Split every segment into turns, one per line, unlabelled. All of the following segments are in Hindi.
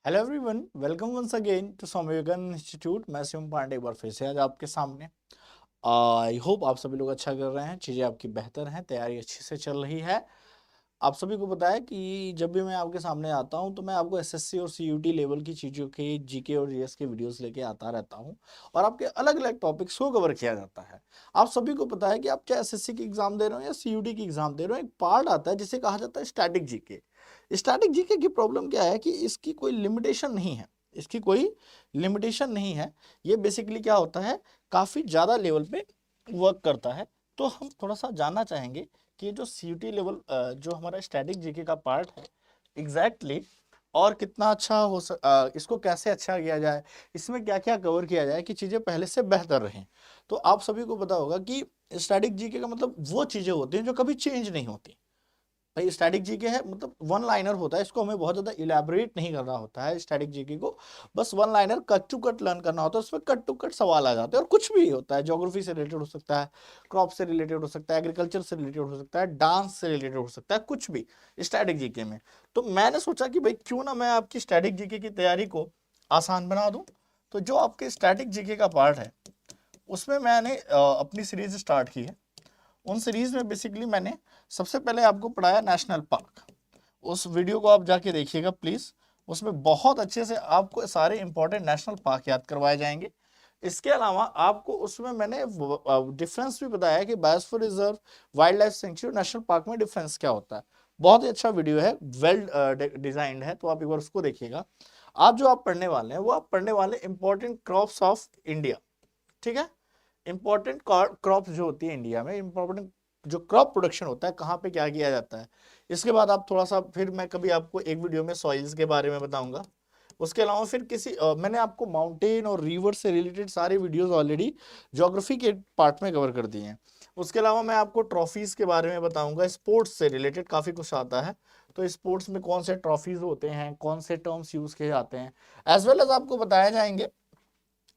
Hello everyone, welcome once again to Swami Vivekananda institute. मैं शिवम पांडे एक बार फिर से आज आपके सामने। आई होप आप सभी लोग अच्छा कर रहे हैं, चीज़ें आपकी बेहतर हैं, तैयारी अच्छी से चल रही है। आप सभी को पता है कि जब भी मैं आपके सामने आता हूं तो मैं आपको एसएससी और सीयूटी लेवल की चीज़ों के जीके और जीएस के वीडियोस लेके आता रहता हूं और आपके अलग अलग टॉपिक्स को कवर किया जाता है। आप सभी को पता है कि आप चाहे एसएससी की एग्जाम दे रहे हो या सीयूटी की एग्जाम दे रहे हो, एक पार्ट आता है जिसे कहा जाता है स्टैटिक जीके। स्टैटिक जीके की प्रॉब्लम क्या है कि इसकी कोई लिमिटेशन नहीं है, इसकी कोई लिमिटेशन नहीं है। ये बेसिकली क्या होता है, काफ़ी ज़्यादा लेवल पे वर्क करता है। तो हम थोड़ा सा जानना चाहेंगे कि ये जो सीयूटी लेवल जो हमारा स्टैटिक जीके का पार्ट है एग्जैक्टली और कितना अच्छा इसको कैसे अच्छा किया जाए, इसमें क्या क्या कवर किया जाए कि चीज़ें पहले से बेहतर रहें। तो आप सभी को पता होगा कि स्टैटिक जीके का मतलब वो चीज़ें होती हैं जो कभी चेंज नहीं होती। भाई स्टैटिक जीके है मतलब वन लाइनर होता है, इसको हमें बहुत ज्यादा इलेबोरेट नहीं करना होता है। स्टैटिक जीके को बस one liner cut to cut learn करना होता है, उसमें कट टू कट सवाल आ जाते हैं और कुछ भी होता है। ज्योग्राफी से रिलेटेड हो सकता है, क्रॉप से रिलेटेड हो सकता है, एग्रीकल्चर से रिलेटेड हो सकता है, डांस से रिलेटेड हो सकता है, कुछ भी स्टैटिक जीके में। तो मैंने सोचा कि भाई क्यों ना मैं आपकी स्टैटिक जीके की तैयारी को आसान बना दूं। तो जो आपके स्टैटिक जीके का पार्ट है उसमें मैंने अपनी सीरीज स्टार्ट की है। उन सीरीज में बेसिकली मैंने सबसे पहले आपको पढ़ाया नेशनल पार्क। उस वीडियो को आप जाके देखिएगा प्लीज, उसमें बहुत अच्छे से आपको सारे इंपॉर्टेंट नेशनल पार्क याद करवाए जाएंगे। इसके अलावा आपको उसमें मैंने डिफरेंस भी बताया कि biosphere reserve, wild life sanctuary, national park में डिफरेंस क्या होता है। बहुत ही अच्छा वीडियो है, वेल डिजाइंड है, तो आप एक बार उसको देखिएगा। आज जो आप पढ़ने वाले हैं वो आप पढ़ने वाले इंपॉर्टेंट क्रॉप्स ऑफ इंडिया। ठीक है, इंपॉर्टेंट क्रॉप्स जो होती है इंडिया में, इंपॉर्टेंट जो क्रॉप प्रोडक्शन होता है, कहाँ पे क्या किया जाता है। इसके बाद आप थोड़ा सा फिर मैं कभी आपको एक वीडियो में सॉइल्स के बारे में बताऊंगा। उसके अलावा फिर मैंने आपको माउंटेन और रिवर से रिलेटेड सारे वीडियोस ऑलरेडी ज्योग्राफी के पार्ट में कवर कर दिए हैं। उसके अलावा मैं आपको ट्रॉफीज के बारे में बताऊंगा, स्पोर्ट्स से रिलेटेड काफी कुछ आता है। तो स्पोर्ट्स में कौन से ट्रॉफीज होते हैं, कौन से टर्म्स यूज किए जाते हैं, एज वेल एज आपको बताया जाएंगे।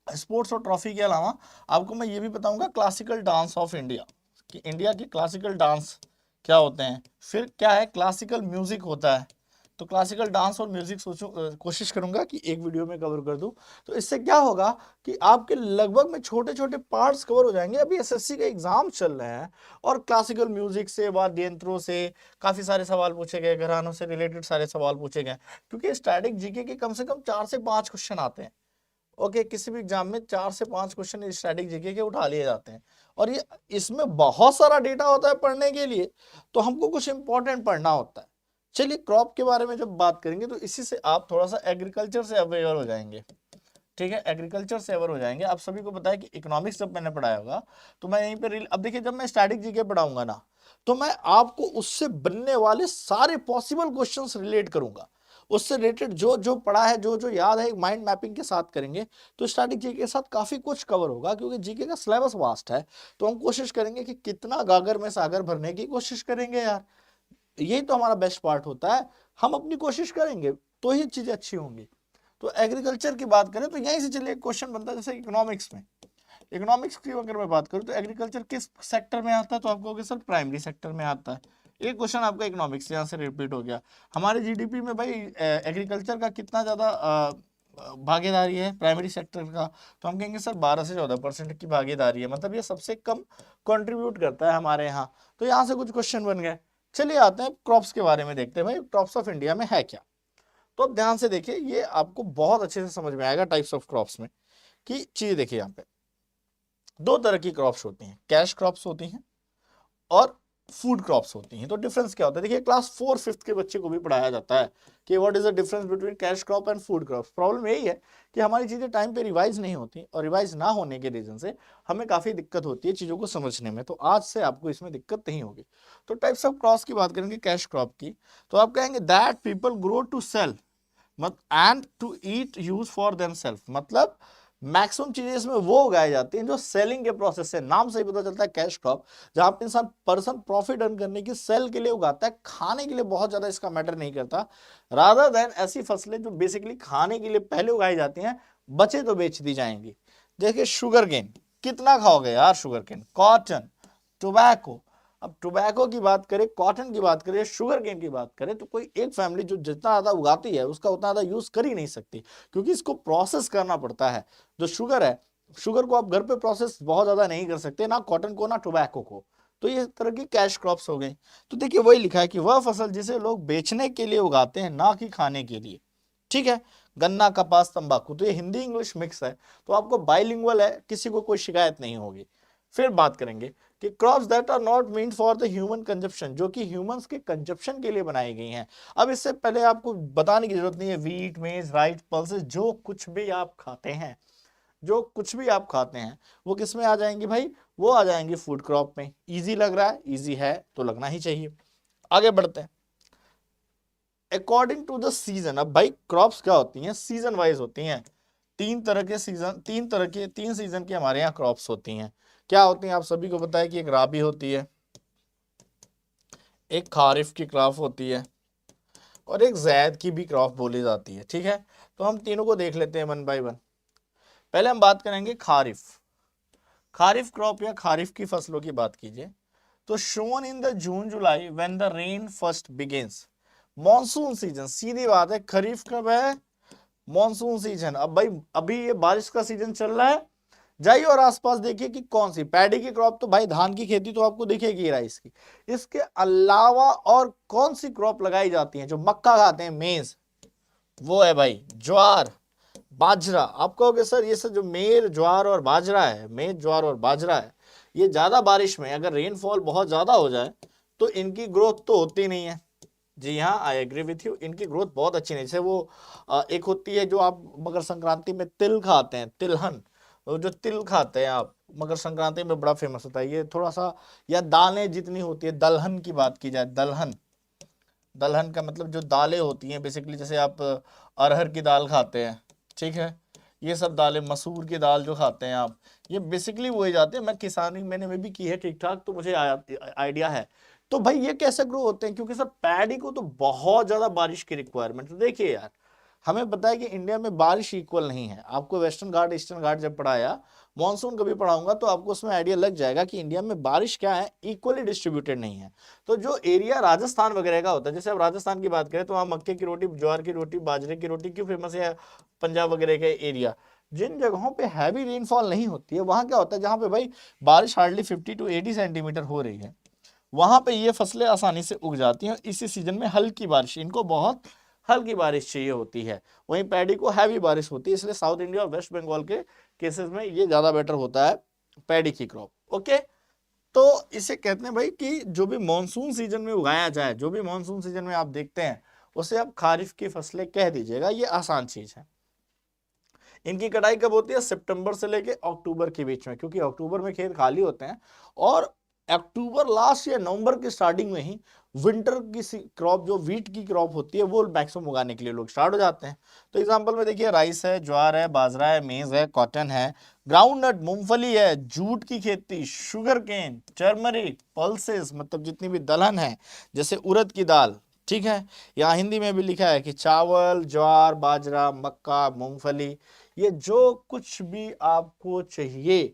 स्पोर्ट्स और ट्रॉफी के अलावा आपको मैं ये भी बताऊंगा क्लासिकल डांस ऑफ इंडिया, कि इंडिया की क्लासिकल डांस क्या होते हैं, फिर क्या है क्लासिकल म्यूजिक होता है। तो क्लासिकल डांस और म्यूजिक कोशिश करूंगा कि एक वीडियो में कवर कर दूं। तो इससे क्या होगा कि आपके लगभग में छोटे छोटे पार्ट्स कवर हो जाएंगे। अभी एसएससी का एग्जाम चल रहे हैं और क्लासिकल म्यूजिक से, वाद्य यंत्रों से काफी सारे सवाल पूछे गए, घरानों से रिलेटेड सारे सवाल पूछे गए, क्योंकि स्टैटिक जीके के कम से कम 4 से 5 क्वेश्चन आते हैं। ओके, किसी भी एग्जाम में 4 से 5 क्वेश्चन स्टैटिक जीके के उठा लिए जाते हैं और ये इसमें बहुत सारा डेटा होता है पढ़ने के लिए, तो हमको कुछ इंपॉर्टेंट पढ़ना होता है। चलिए क्रॉप के बारे में जब बात करेंगे तो इसी से आप थोड़ा सा एग्रीकल्चर से अवेयर हो जाएंगे। ठीक है, एग्रीकल्चर से अवेयर हो जाएंगे। आप सभी को पता है कि इकोनॉमिक्स जब मैंने पढ़ाया होगा तो मैं यहीं पे अब देखिए, जब मैं स्टैटिक जीके पढ़ाऊंगा ना, तो मैं आपको उससे बनने वाले सारे पॉसिबल क्वेश्चंस रिलेट करूंगा। उससे रिलेटेड जो जो पढ़ा है, जो जो याद है, माइंड मैपिंग के साथ करेंगे तो स्टैटिक जीके के साथ काफी कुछ कवर होगा, क्योंकि जीके का सिलेबस वास्ट है। तो हम कोशिश करेंगे कि कितना गागर में सागर भरने की कोशिश करेंगे यार, यही तो हमारा बेस्ट पार्ट होता है। हम अपनी कोशिश करेंगे तो ही चीजें अच्छी होंगी। तो एग्रीकल्चर की बात करें तो यहीं से चलिए क्वेश्चन बनता है, जैसे इकोनॉमिक्स में। इकोनॉमिक्स की अगर मैं बात करूं तो एग्रीकल्चर किस सेक्टर में आता है, तो आपको कहोगे सर प्राइमरी सेक्टर में आता है। एक क्वेश्चन आपका इकोनॉमिक्स से यहाँ से रिपीट हो गया। हमारे जीडीपी में भाई एग्रीकल्चर का कितना ज्यादा भागीदारी है प्राइमरी सेक्टर का, तो हम कहेंगे सर 12 से 14% की भागीदारी है, मतलब ये सबसे कम कंट्रीब्यूट करता है हमारे यहाँ। तो यहाँ से कुछ क्वेश्चन बन गए। चलिए आते हैं क्रॉप्स के बारे में, देखते हैं भाई क्रॉप्स ऑफ इंडिया में है क्या। तो अब ध्यान से देखिए, ये आपको बहुत अच्छे से समझ में आएगा टाइप्स ऑफ क्रॉप्स में। कि चीज देखिए, यहाँ पे दो तरह की क्रॉप्स होती हैं, कैश क्रॉप्स होती हैं और फूड क्रॉप्स होती हैं। तो डिफरेंस क्या होता है, देखिए क्लास 4 5 के बच्चे को भी पढ़ाया जाता है कि what is the difference between cash crop and food crops. Problem यही है कि हमारी चीजें टाइम पे रिवाइज नहीं होती, और रिवाइज ना होने के रीजन से हमें काफी दिक्कत होती है चीजों को समझने में। तो आज से आपको इसमें दिक्कत नहीं होगी। तो टाइप्स ऑफ क्रॉप्स की बात करेंगे कैश क्रॉप की, तो आप कहेंगे that people grow to sell and to eat use for themselves, मतलब मैक्सिमम चीजें इसमें वो उगाई जाती हैं जो सेलिंग के प्रोसेस से, नाम से ही पता चलता है कैश क्रॉप, जहां पे इंसान पर्सन प्रॉफिट अर्न करने की सेल के लिए उगाता है, खाने के लिए बहुत ज्यादा इसका मैटर नहीं करता। रादर देन ऐसी फसलें जो बेसिकली खाने के लिए पहले उगाई जाती हैं, बचे तो बेच दी जाएंगी। देखिए शुगर केन, कितना खाओगे यार शुगर केन, कॉटन, टोबैको, अब टोबैको की बात करें, कॉटन की बात करें, शुगर केन की बात करें, तो कोई एक फैमिली जो जितना ज्यादा उगाती है उसका उतना ज्यादा यूज कर ही नहीं सकती, क्योंकि इसको प्रोसेस करना पड़ता है। जो शुगर है, शुगर को आप घर पे प्रोसेस बहुत ज्यादा नहीं कर सकते, ना कॉटन को ना टोबैको को। तो ये तरह की कैश क्रॉप्स हो गई। तो देखिए वही लिखा है कि वह फसल जिसे लोग बेचने के लिए उगाते हैं, ना कि खाने के लिए। ठीक है, गन्ना, कपास, तंबाकू, तो ये हिंदी इंग्लिश मिक्स है, तो आपको बाइलिंगुअल है, किसी को कोई शिकायत नहीं होगी। फिर बात करेंगे कि crops that are not meant for the human consumption, जो कि ह्यूमंस के कंजप्शन के लिए बनाई गई हैं। अब इससे पहले आपको बताने की जरूरत नहीं है, व्हीट, मेज, राइस, पल्सेस, जो कुछ भी आप खाते हैं, जो कुछ भी आप खाते हैं, वो किस में आ जाएंगे भाई? वो आ जाएंगे फूड क्रॉप में। इजी लग रहा है? इजी है तो लगना ही चाहिए। आगे बढ़ते हैं। अकॉर्डिंग टू द सीजन, अब भाई क्रॉप्स क्या होती हैं? सीजन वाइज होती हैं। तीन सीजन की हमारे यहाँ क्रॉप्स होती हैं। क्या होती हैं? आप सभी को पता है कि एक राबी होती है, एक खारिफ की क्रॉप होती है, और एक जैद की भी क्रॉप बोली जाती है। ठीक है, तो हम तीनों को देख लेते हैं वन बाय वन। पहले हम बात करेंगे खारिफ। खारिफ क्रॉप या खारिफ की फसलों की बात कीजिए तो sown in the June July when the rain first begins. Monsoon season, सीधी बात है, खरीफ कब है? Monsoon season. अब भाई अभी ये बारिश का सीजन चल रहा है, जाइए और आसपास देखिए कि कौन सी पैडी की क्रॉप, तो भाई धान की खेती तो आपको दिखेगी राइस की। इसके अलावा और कौन सी क्रॉप लगाई जाती है? जो मक्का खाते हैं, मेज, वो है भाई ज्वार, बाजरा। आप कहोगे सर ये सब जो मेर, ज्वार और बाजरा है, मेज, ज्वार और बाजरा है, ये ज्यादा बारिश में अगर रेनफॉल बहुत ज्यादा हो जाए तो इनकी ग्रोथ तो होती नहीं है। जी हाँ, आई एग्री विथ यू, इनकी ग्रोथ बहुत अच्छी नहीं। जैसे वो एक होती है जो आप मकर संक्रांति में तिल खाते हैं, तिलहन, वो जो तिल खाते हैं आप मकर संक्रांति में, बड़ा फेमस होता है ये थोड़ा सा, या दालें जितनी होती है, दलहन की बात की जाए, दलहन, दलहन का मतलब जो दालें होती हैं बेसिकली, जैसे आप अरहर की दाल खाते हैं, ठीक है, ये सब दालें, मसूर की दाल जो खाते हैं आप, ये बेसिकली वही जाते हैं। मैं किसानी मैंने में भी की है ठीक ठाक, तो मुझे आइडिया है। तो भाई ये कैसे ग्रो होते हैं? क्योंकि सर पैडी को तो बहुत ज्यादा बारिश की रिक्वायरमेंट। तो देखिए यार, हमें पता है कि इंडिया में बारिश इक्वल नहीं है। आपको वेस्टर्न घाट ईस्टर्न घाट जब पढ़ाया, मॉनसून कभी पढ़ाऊंगा तो आपको उसमें आइडिया लग जाएगा कि इंडिया में बारिश क्या है, इक्वली डिस्ट्रीब्यूटेड नहीं है। तो जो एरिया राजस्थान वगैरह का होता है, जैसे अब राजस्थान की बात करें तो वहाँ मक्के की रोटी, ज्वार की रोटी, बाजरे की रोटी क्यों फेमस है? पंजाब वगैरह के एरिया, जिन जगहों पे हैवी रेनफॉल नहीं होती है, वहां क्या होता है, जहां पे भाई बारिश हार्डली 50 to 80 सेंटीमीटर हो रही है, वहां पे ये फसलें आसानी से उग जाती हैं। इसी सीजन में हल्की बारिश, इनको बहुत हल्की बारिश चाहिए होती है। वहीं पैडी को हैवी बारिश होती है, इसलिए साउथ इंडिया और वेस्ट बंगाल के केसेस में ये ज्यादा बेटर होता है पैडी की क्रॉप। ओके, तो इसे कहते हैं भाई कि जो भी मानसून सीजन में उगाया जाए, जो भी मानसून सीजन में आप देखते हैं, उसे आप खारिफ की फसलें कह दीजिएगा, ये आसान चीज है। इनकी कटाई कब होती है? सितंबर से लेके अक्टूबर के बीच में, क्योंकि अक्टूबर में खेत खाली होते हैं, और अक्टूबर लास्ट या नवंबर की स्टार्टिंग में ही विंटर की क्रॉप, जो वीट की क्रॉप होती है, वो मैक्सिमम उगाने के लिए लोग स्टार्ट हो जाते हैं। तो एग्जांपल में देखिए, राइस है, ज्वार है, बाजरा है, मेज है, कॉटन है, ग्राउंड नट, मूंगफली है, जूट की खेती, शुगर केन, टर्मरिक, पल्सेस, मतलब जितनी भी दलहन है, जैसे उड़द की दाल, ठीक है, यहाँ हिंदी में भी लिखा है कि चावल, ज्वार, बाजरा, मक्का, मूंगफली, ये जो कुछ भी आपको चाहिए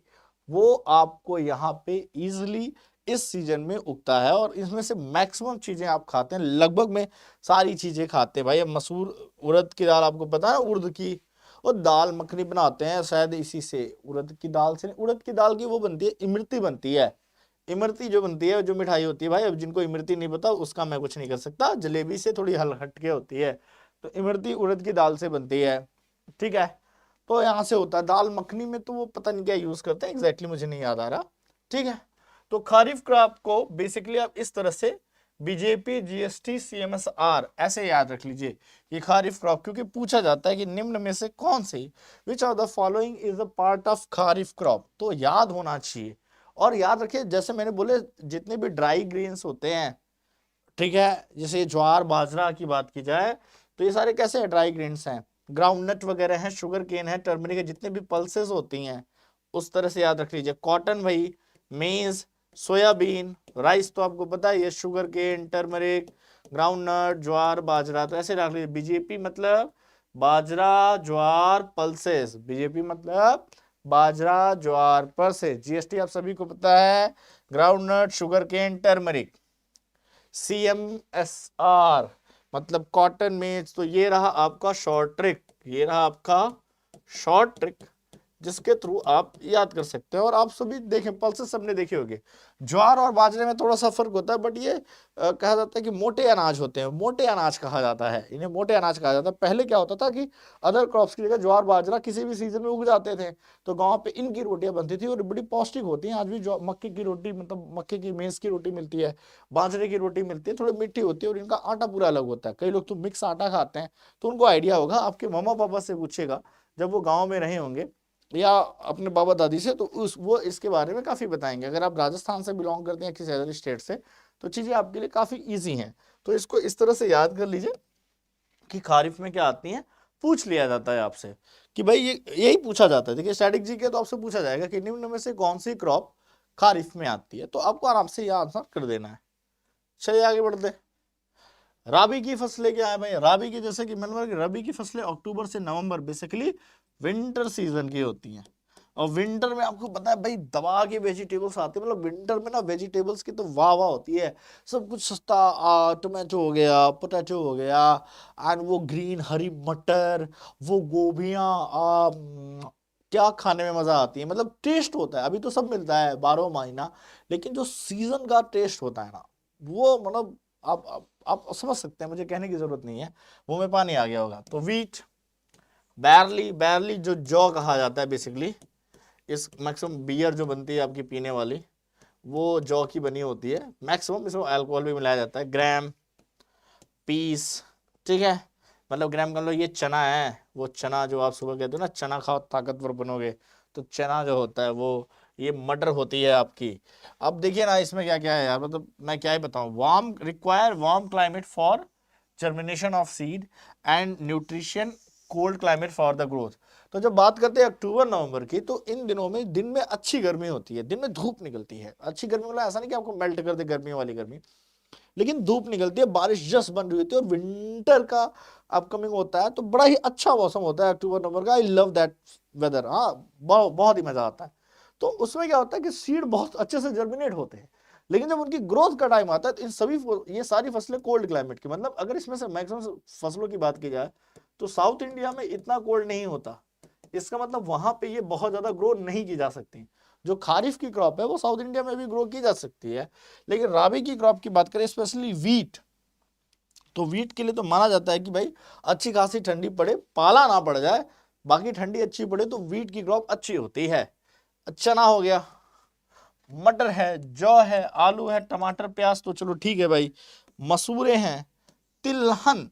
वो आपको यहाँ पे इजिली इस सीजन में उगता है। और इसमें से मैक्सिमम चीजें आप खाते हैं, लगभग में सारी चीजें खाते हैं भाई। अब मसूर, उड़द की दाल आपको पता है, उड़द की, और दाल मखनी बनाते हैं शायद इसी से, उड़द की दाल से। उड़द की दाल की वो बनती है, इमरती बनती है, इमरती जो बनती है, जो मिठाई होती है भाई, अब जिनको इमरती नहीं पता उसका मैं कुछ नहीं कर सकता, जलेबी से थोड़ी हल हटके होती है, तो इमरती उड़द की दाल से बनती है, ठीक है। तो यहाँ से होता है। दाल मखनी में तो वो पता नहीं क्या यूज करते हैं एग्जैक्टली, मुझे नहीं याद आ रहा, ठीक है। तो खरीफ क्रॉप को बेसिकली आप इस तरह से बीजेपी, जीएसटी, सीएमएसआर ऐसे याद रख लीजिए ये खरीफ क्रॉप, क्योंकि पूछा जाता है कि निम्न में से कौन सी, which of the following is a part of kharif crop, तो याद होना चाहिए। और याद रखिए, जैसे मैंने बोले, जितने भी ड्राई ग्रेन्स होते हैं, ठीक है, जैसे ज्वार बाजरा की बात की जाए तो ये सारे कैसे हैं? ड्राई ग्रेन्स हैं। ग्राउंडनट वगैरह हैं, शुगर केन है, टर्मरिक है, जितने भी पल्सेस होती हैं उस तरह से याद रख लीजिए। कॉटन भाई, मेज, सोयाबीन, राइस तो आपको पता है, ये शुगर केन, टर्मरिक, ग्राउंडनट, ज्वार, बाजरा, तो ऐसे रख लीजिए। बीजेपी मतलब बाजरा, ज्वार, पल्सेस, बीजेपी मतलब बाजरा, ज्वार, पल्सेस। जीएसटी आप सभी को पता है, groundnut, sugar cane, turmeric. CMSR मतलब कॉटन मेज। तो ये रहा आपका शॉर्ट ट्रिक, ये रहा आपका शॉर्ट ट्रिक जिसके थ्रू आप याद कर सकते हैं। और आप सभी देखें, पल्सेस सबने देखे होंगे। ज्वार और बाजरे में थोड़ा सा फर्क होता है, बट ये कहा जाता है कि मोटे अनाज होते हैं, मोटे अनाज कहा जाता है इन्हें, मोटे अनाज कहा जाता है। पहले क्या होता था कि अदर क्रॉप्स की जगह ज्वार बाजरा किसी भी सीजन में उग जाते थे, तो गाँव पे इनकी रोटियां बनती थी और बड़ी पौष्टिक होती हैं। आज भी मक्के की रोटी, मतलब मक्के की मेज की रोटी मिलती है, बाजरे की रोटी मिलती है, थोड़ी मीठी होती है और इनका आटा पूरा अलग होता है। कई लोग तो मिक्स आटा खाते हैं, तो उनको आइडिया होगा। आपके मम्मा पापा से पूछेगा जब वो गाँव में रहे होंगे, या अपने बाबा दादी से, तो वो इसके बारे में काफ़ी बताएंगे। अगर आप राजस्थान से बिलोंग करते हैं, किसी अदर स्टेट से, तो चीज़ें आपके लिए काफ़ी इजी हैं। तो इसको इस तरह से याद कर लीजिए कि खारिफ में क्या आती हैं, पूछ लिया जाता है आपसे कि भाई ये यही पूछा जाता है। देखिए स्टैटिक जी के तो आपसे पूछा जाएगा कि निम्न में से कौन सी क्रॉप खारिफ में आती है, तो आपको आराम से ये आंसर कर देना है। चलिए आगे बढ़ते। राबी की फसलें क्या है भाई? राबी की, जैसे कि मैंने रबी की फसलें अक्टूबर से नवंबर बेसिकली विंटर सीजन की होती हैं। और विंटर में आपको पता है भाई दबा के वेजिटेबल्स आते हैं, मतलब विंटर में ना वेजिटेबल्स की तो वाह वाह होती है। सब कुछ सस्ता, टोमेटो हो गया, पोटैटो हो गया, एंड वो ग्रीन हरी मटर, वो गोभियाँ, क्या खाने में मजा आती है, मतलब टेस्ट होता है। अभी तो सब मिलता है 12 महीना, लेकिन जो सीजन का टेस्ट होता है ना, वो मतलब आप समझ सकते हैं, मुझे कहने की जरूरत नहीं है, मुंह में पानी आ गया होगा। तो वीट, बैरली, बैरली जो जौ कहा जाता है बेसिकली, इस मैक्सिमम बियर जो बनती है आपकी पीने वाली, वो जौ की बनी होती है। मैक्सिमम इसमें अल्कोहल भी मिलाया जाता है। ग्राम, पीस, ठीक है, मतलब ग्राम का मतलब ये चना है, वो चना जो आप सुबह कहते हो ना चना खाओ ताकतवर बनोगे, तो चना जो होता है वो, ये मटर होती है आपकी। अब देखिए ना इसमें क्या क्या है यार, मतलब मैं क्या ही बताऊं। Warm, require warm climate for germination of seed and nutrition, cold climate for the growth. तो जब बात करते हैं अक्टूबर नवंबर की, तो इन दिनों में दिन में अच्छी गर्मी होती है, दिन में धूप निकलती है। अच्छी गर्मी मतलब ऐसा नहीं कि आपको मेल्ट कर दे गर्मी वाली गर्मी, लेकिन धूप निकलती है, बारिश जस्ट बन रही होती है, और विंटर का अपकमिंग होता है, तो बड़ा ही अच्छा मौसम होता है अक्टूबर नवंबर का। I love that whether. हाँ, बहुत ही मजा आता है। तो उसमें क्या होता है कि सीड बहुत अच्छे से जर्मिनेट होते हैं। लेकिन जब उनकी ग्रोथ का टाइम आता है, तो इन सभी ये सारी फसलें कोल्ड क्लाइमेट की, मतलब अगर इसमें से मैक्सिमम फसलों की बात की जाए, तो साउथ इंडिया में इतना कोल्ड नहीं होता। इसका मतलब वहां पे ये बहुत ज्यादा ग्रो नहीं की जा सकती। जो खारिफ की क्रॉप है वो साउथ इंडिया में भी ग्रो की जा सकती है। लेकिन राबी की क्रॉप की बात करें, स्पेशली वीट, तो वीट के लिए तो माना जाता है कि भाई अच्छी खासी ठंडी पड़े, पाला ना पड़ जाए, बाकी ठंडी अच्छी पड़े तो वीट की क्रॉप अच्छी होती है। चना हो गया, मटर है, जौ है, आलू है, टमाटर, प्याज, तो चलो ठीक है भाई। मसूरे हैं, तिलहन,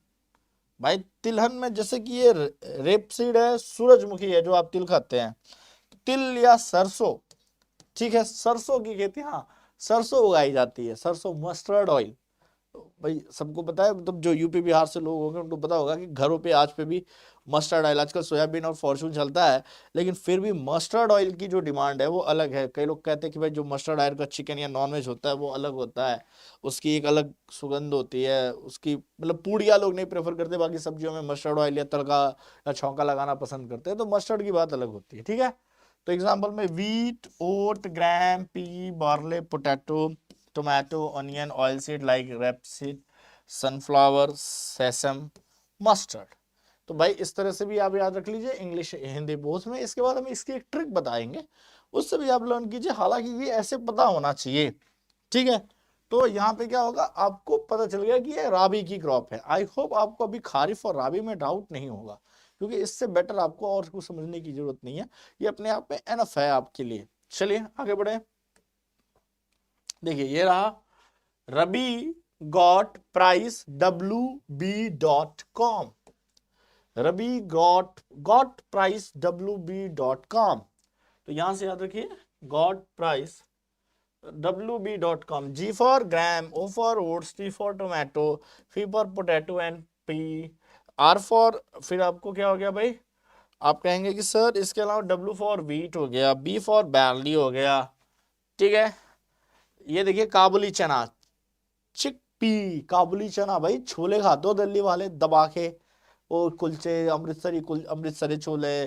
भाई तिलहन में जैसे कि ये रेपसीड है, सूरजमुखी है जो आप तिल खाते हैं, तिल या सरसों, ठीक है, सरसों की खेती, हाँ सरसों उगाई जाती है, सरसों, मस्टर्ड ऑयल। भाई सबको पता है, मतलब जो यूपी बिहार से लोग होंगे उनको पता होगा कि घरों पे आज पे भी मस्टर्ड ऑयल, आजकल सोयाबीन और फॉर्चून चलता है, लेकिन फिर भी मस्टर्ड ऑयल की जो डिमांड है वो अलग है। कई लोग कहते हैं कि भाई जो मस्टर्ड ऑयल का चिकन या नॉनवेज होता है वो अलग होता है, उसकी एक अलग सुगंध होती है, उसकी मतलब पूड़ियाँ लोग नहीं प्रेफर करते, बाकी सब्जियों में मस्टर्ड ऑयल या तड़का या छौंका लगाना पसंद करते हैं, तो मस्टर्ड की बात अलग होती है, ठीक है। तो एग्जाम्पल में wheat, oat, gram, pea, barley, potato, tomato, onion, oil seed like rapeseed, sunflower, sesame, mustard. तो भाई इस तरह से भी आप याद रख लीजिए इंग्लिश हिंदी बोथ में। इसके बाद हम इसकी एक ट्रिक बताएंगे, उससे भी आप लर्न कीजिए, हालांकि ये ऐसे पता होना चाहिए, ठीक है। तो यहाँ पे क्या होगा, आपको पता चल गया कि ये राबी की क्रॉप है। आई होप आपको अभी खारिफ और राबी में डाउट नहीं होगा, क्योंकि इससे बेटर आपको और कुछ समझने की जरूरत नहीं है, ये अपने आप में एनफ है आपके लिए। चलिए आगे बढ़े। देखिए ये रहा रबी गॉट प्राइस wb.com, रबी गॉट प्राइस wb.com। तो यहां से याद रखिए got price wb.com, G for gram, O for oats, T for tomato, P for potato and P, R for, फिर आपको क्या हो गया भाई, आप कहेंगे कि सर इसके अलावा W फॉर वीट हो गया, B फॉर बैरली हो गया, ठीक है। ये देखिए काबुली चना, चिकपी, काबुली चना, भाई छोले खाते हो दिल्ली वाले दबा के, वो कुलचे, अमृतसरी छोले,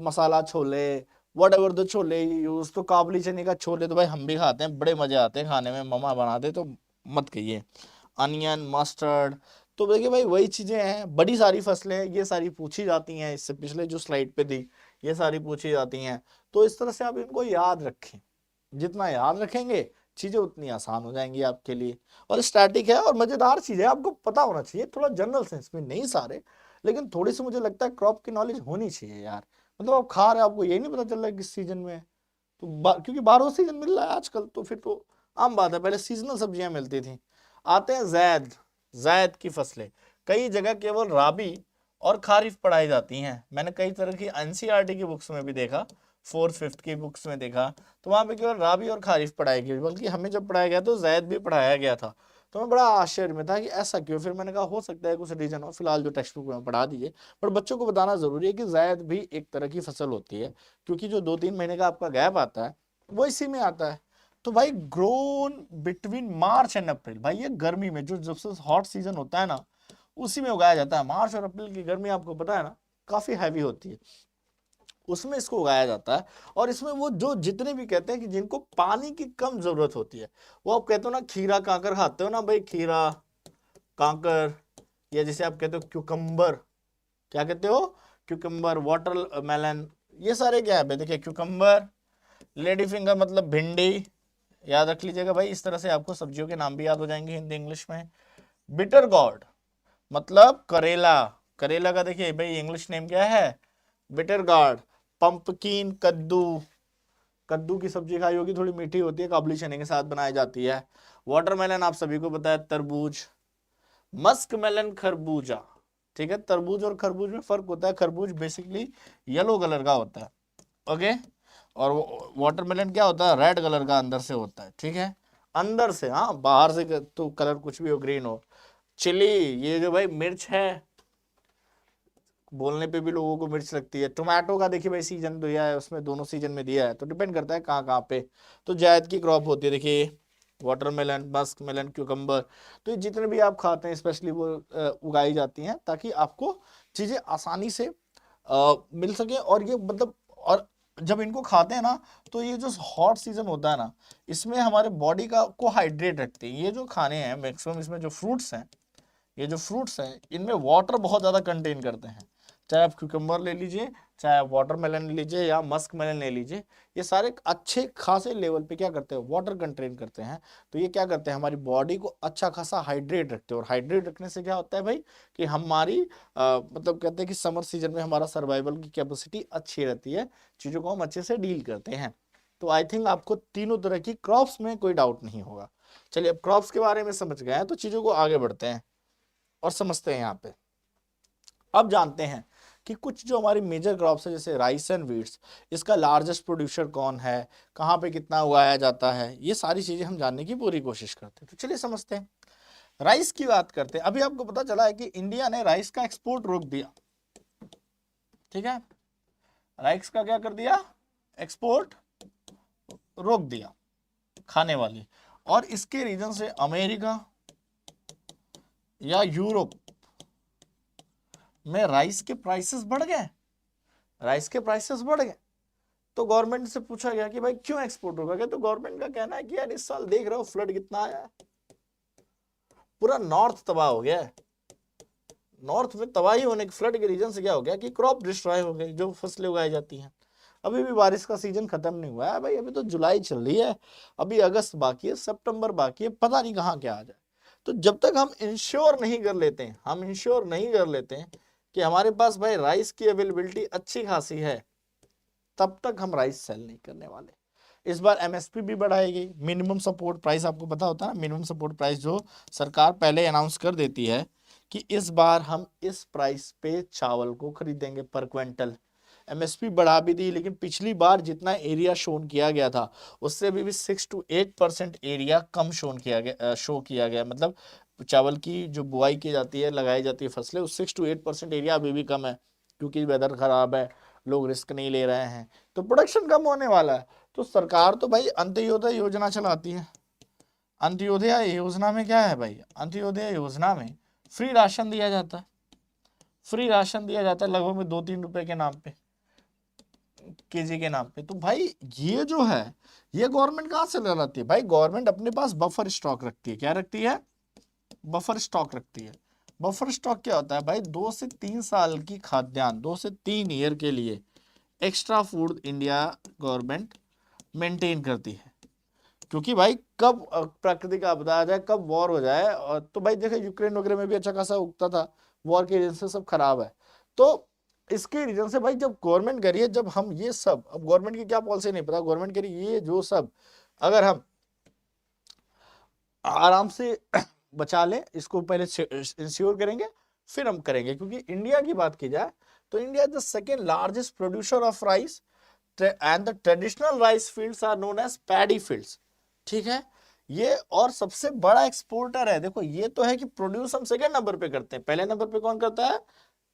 मसाला छोले, whatever the chole use, तो काबली चने का छोले तो भाई हम भी खाते हैं, बड़े मजे आते हैं खाने में, मम्मा बनाते तो मत कहिए। अनियन, मस्टर्ड, तो देखिए भाई वही चीजें हैं। बड़ी सारी फसलें हैं, ये सारी पूछी जाती हैं, इससे पिछले जो स्लाइड पे थी ये सारी पूछी जाती हैं। तो इस तरह से आप इनको याद रखें, जितना याद रखेंगे चीजें उतनी आसान हो जाएंगी आपके लिए। और स्टैटिक है और मजेदार चीज है, आपको पता होना चाहिए, थोड़ा जनरल सेंस में, नहीं सारे लेकिन थोड़ी सी मुझे लगता है क्रॉप की नॉलेज होनी चाहिए यार। मतलब आप खा रहे हैं, आपको ये नहीं पता चल रहा है किस सीजन में है, तो क्योंकि 12 सीजन मिल रहा है आजकल, तो फिर तो आम बात है, पहले सीजनल सब्जियां मिलती थी। आते हैं जैद, जैद की फसलें कई जगह केवल राबी और खारिफ पढ़ाई जाती हैं। मैंने कई तरह की एनसीईआरटी की बुक्स में भी देखा, 4th 5th की बुक्स में देखा, तो वहां पे केवल राबी और खारिफ पढ़ाई गई, बल्कि हमें जब पढ़ाया गया तो जैद भी पढ़ाया गया था। तो मैं बड़ा आश्चर्य में था कि ऐसा क्यों, फिर मैंने कहा हो सकता है कुछ रीजन हो, फिलहाल जो टेक्स्ट बुक में पढ़ा दीजिए, पर बच्चों को बताना जरूरी है कि जैद भी एक तरह की फसल होती है, क्योंकि जो 2-3 महीने का आपका गैप आता है वो इसी में आता है। तो भाई grown between March and April, भाई ये गर्मी में जो जब से हॉट सीजन होता है ना उसी में उगाया जाता है। मार्च और अप्रैल की गर्मी आपको पता है ना काफी हैवी होती है, उसमें इसको उगाया जाता है। और इसमें वो जो जितने भी कहते हैं कि जिनको पानी की कम जरूरत होती है, वो आप कहते हो ना खीरा कांकर खाते हो ना भाई, खीरा कांकर, या जिसे आप कहते हो क्यूकम्बर, क्या कहते हो, क्यूकम्बर, वाटर मेलन, ये सारे क्या है देखिए, क्यूकम्बर, लेडी फिंगर मतलब भिंडी, याद रख लीजिएगा भाई, इस तरह से आपको सब्जियों के नाम भी याद हो जाएंगे हिंदी इंग्लिश में। बिटर गॉर्ड मतलब करेला, करेला का देखिए भाई इंग्लिश नेम क्या है, बिटर गार्ड। पंपकिन, कद्दू, कद्दू की सब्जी खाई होगी, थोड़ी मीठी होती है, काबुली चने के साथ बनाई जाती है। वाटरमेलन आप सभी को पता है, तरबूज। मस्क मेलन खरबूजा, ठीक है, तरबूज और खरबूज में फर्क होता है, खरबूज बेसिकली येलो कलर का होता है, ओके, और वाटरमेलन क्या होता है, रेड कलर का अंदर से होता है, ठीक है, अंदर से, हाँ बाहर से तो कलर कुछ भी हो, ग्रीन हो। चिली, ये जो भाई मिर्च है, बोलने पे भी लोगों को मिर्च लगती है। टोमेटो का देखिए भाई सीजन दिया है, उसमें दोनों सीजन में दिया है, तो डिपेंड करता है कहाँ कहाँ पे। तो जायद की क्रॉप होती है देखिए, वाटरमेलन, मस्क मेलन, क्यूकम्बर, तो ये जितने भी आप खाते हैं स्पेशली वो उगाई जाती हैं ताकि आपको चीजें आसानी से मिल सके। और ये मतलब, और जब इनको खाते हैं ना तो ये जो हॉट सीजन होता है ना, इसमें हमारे बॉडी का को हाइड्रेट रखते हैं। ये जो खाने हैं मैक्सिमम, इसमें जो फ्रूट्स हैं, ये जो फ्रूट्स हैं इनमें वाटर बहुत ज़्यादा कंटेन करते हैं। चाहे आप क्यूकम्बर ले लीजिए, चाहे आप वाटरमेलन ले लीजिए, या मस्क मेलन ले लीजिए, ये सारे अच्छे खासे लेवल पे क्या करते हैं, वाटर कंटेन करते हैं। तो ये क्या करते हैं, हमारी बॉडी को अच्छा खासा हाइड्रेट रखते हैं। और हाइड्रेट रखने से क्या होता है भाई कि हमारी मतलब कहते हैं कि समर सीजन में हमारा सर्वाइवल की कैपेसिटी अच्छी रहती है, चीज़ों को हम अच्छे से डील करते हैं। तो आई थिंक आपको तीनों तरह की क्रॉप्स में कोई डाउट नहीं होगा। चलिए अब क्रॉप्स के बारे में समझ गए हैं तो चीज़ों को आगे बढ़ते हैं और समझते हैं यहाँ पे। अब जानते हैं कि कुछ जो हमारी मेजर क्रॉप्स है जैसे राइस एंड वीट्स, इसका लार्जेस्ट प्रोड्यूसर कौन है, कहाँ पे कितना उगाया जाता है, ये सारी चीजें हम जानने की पूरी कोशिश करते हैं। तो चलिए समझते हैं। राइस की बात करते हैं। अभी आपको पता चला है कि इंडिया ने राइस का एक्सपोर्ट रोक दिया, ठीक है, राइस का क्या कर दिया, एक्सपोर्ट रोक दिया, खाने वाली। और इसके रीजन से अमेरिका या यूरोप में राइस के प्राइसेस बढ़ गए, राइस के प्राइसेस बढ़ गए। तो गवर्नमेंट से पूछा गया कि भाई क्यों एक्सपोर्ट होगा, तो गवर्नमेंट का कहना है कि यार इस साल देख रहे हो फ्लड कितना आया है, पूरा नॉर्थ तबाह हो गया है। नॉर्थ में तबाही होने के, फ्लड के रीजन से क्या हो गया कि क्रॉप डिस्ट्रॉय हो गई, जो फसलें उगाई जाती हैं। अभी भी बारिश का सीजन खत्म नहीं हुआ है भाई, अभी तो जुलाई चल रही है, अभी अगस्त बाकी है, सितंबर बाकी है, पता नहीं कहाँ क्या आ जाए। तो जब तक हम इंश्योर नहीं कर लेते हैं, हम इंश्योर नहीं कर लेते हैं कि हमारे पास भाई राइस की अवेलेबिलिटी अच्छी खासी है, तब तक हम राइस सेल नहीं करने वाले। इस बार एमएसपी भी बढ़ाई गई, मिनिमम सपोर्ट प्राइस, आपको पता होता है ना मिनिमम सपोर्ट प्राइस, जो सरकार पहले अनाउंस कर देती है कि इस बार हम इस प्राइस पे चावल को खरीदेंगे पर क्विंटल। एमएसपी बढ़ा भी दी, लेकिन पिछली बार जितना एरिया शोन किया गया था उससे भी 6 to 8% एरिया कम शो किया गया। मतलब चावल की जो बुआई की जाती है, लगाई जाती है फसलें, उस 6 to 8% एरिया अभी भी कम है, क्योंकि वेदर खराब है, लोग रिस्क नहीं ले रहे हैं, तो प्रोडक्शन कम होने वाला है। तो सरकार तो भाई अंत्योदय योजना चलाती है। अंत्योदय योजना में क्या है भाई, अंत्योदय योजना में फ्री राशन दिया जाता है, फ्री राशन दिया जाता है लगभग में 2-3 रुपए के नाम पे। केजी के नाम पे। तो भाई ये जो है ये गवर्नमेंट कहाँ से लाती है भाई? गवर्नमेंट अपने पास बफर स्टॉक रखती है। क्या रखती है? बफर स्टॉक रखती है। बफर स्टॉक क्या होता है भाई? 2 से 3 साल की खाद्यान्न, 2 से 3 ईयर के लिए extra food India government maintain करती है। क्योंकि भाई कब प्राकृतिक आपदा आ जाए, कब वॉर हो जाए, और तो भाई देखे यूक्रेन वगैरह में भी अच्छा खासा उगता था, वॉर के रीजन से सब खराब है। तो इसके रीजन से भाई जब गवर्नमेंट करिए, जब हम ये सब, अब गवर्नमेंट की क्या पॉलिसी नहीं पता, गवर्नमेंट करिए ये जो सब अगर हम आराम से बचा लें, इसको पहले इंश्योर करेंगे फिर हम करेंगे। क्योंकि इंडिया की बात की जाए तो India is the second largest producer of rice and the traditional rice fields are known as paddy fields. ठीक है, ये और सबसे बड़ा एक्सपोर्टर है। देखो ये तो है कि प्रोड्यूस हम सेकंड नंबर पे करते हैं, पहले नंबर पे कौन करता है?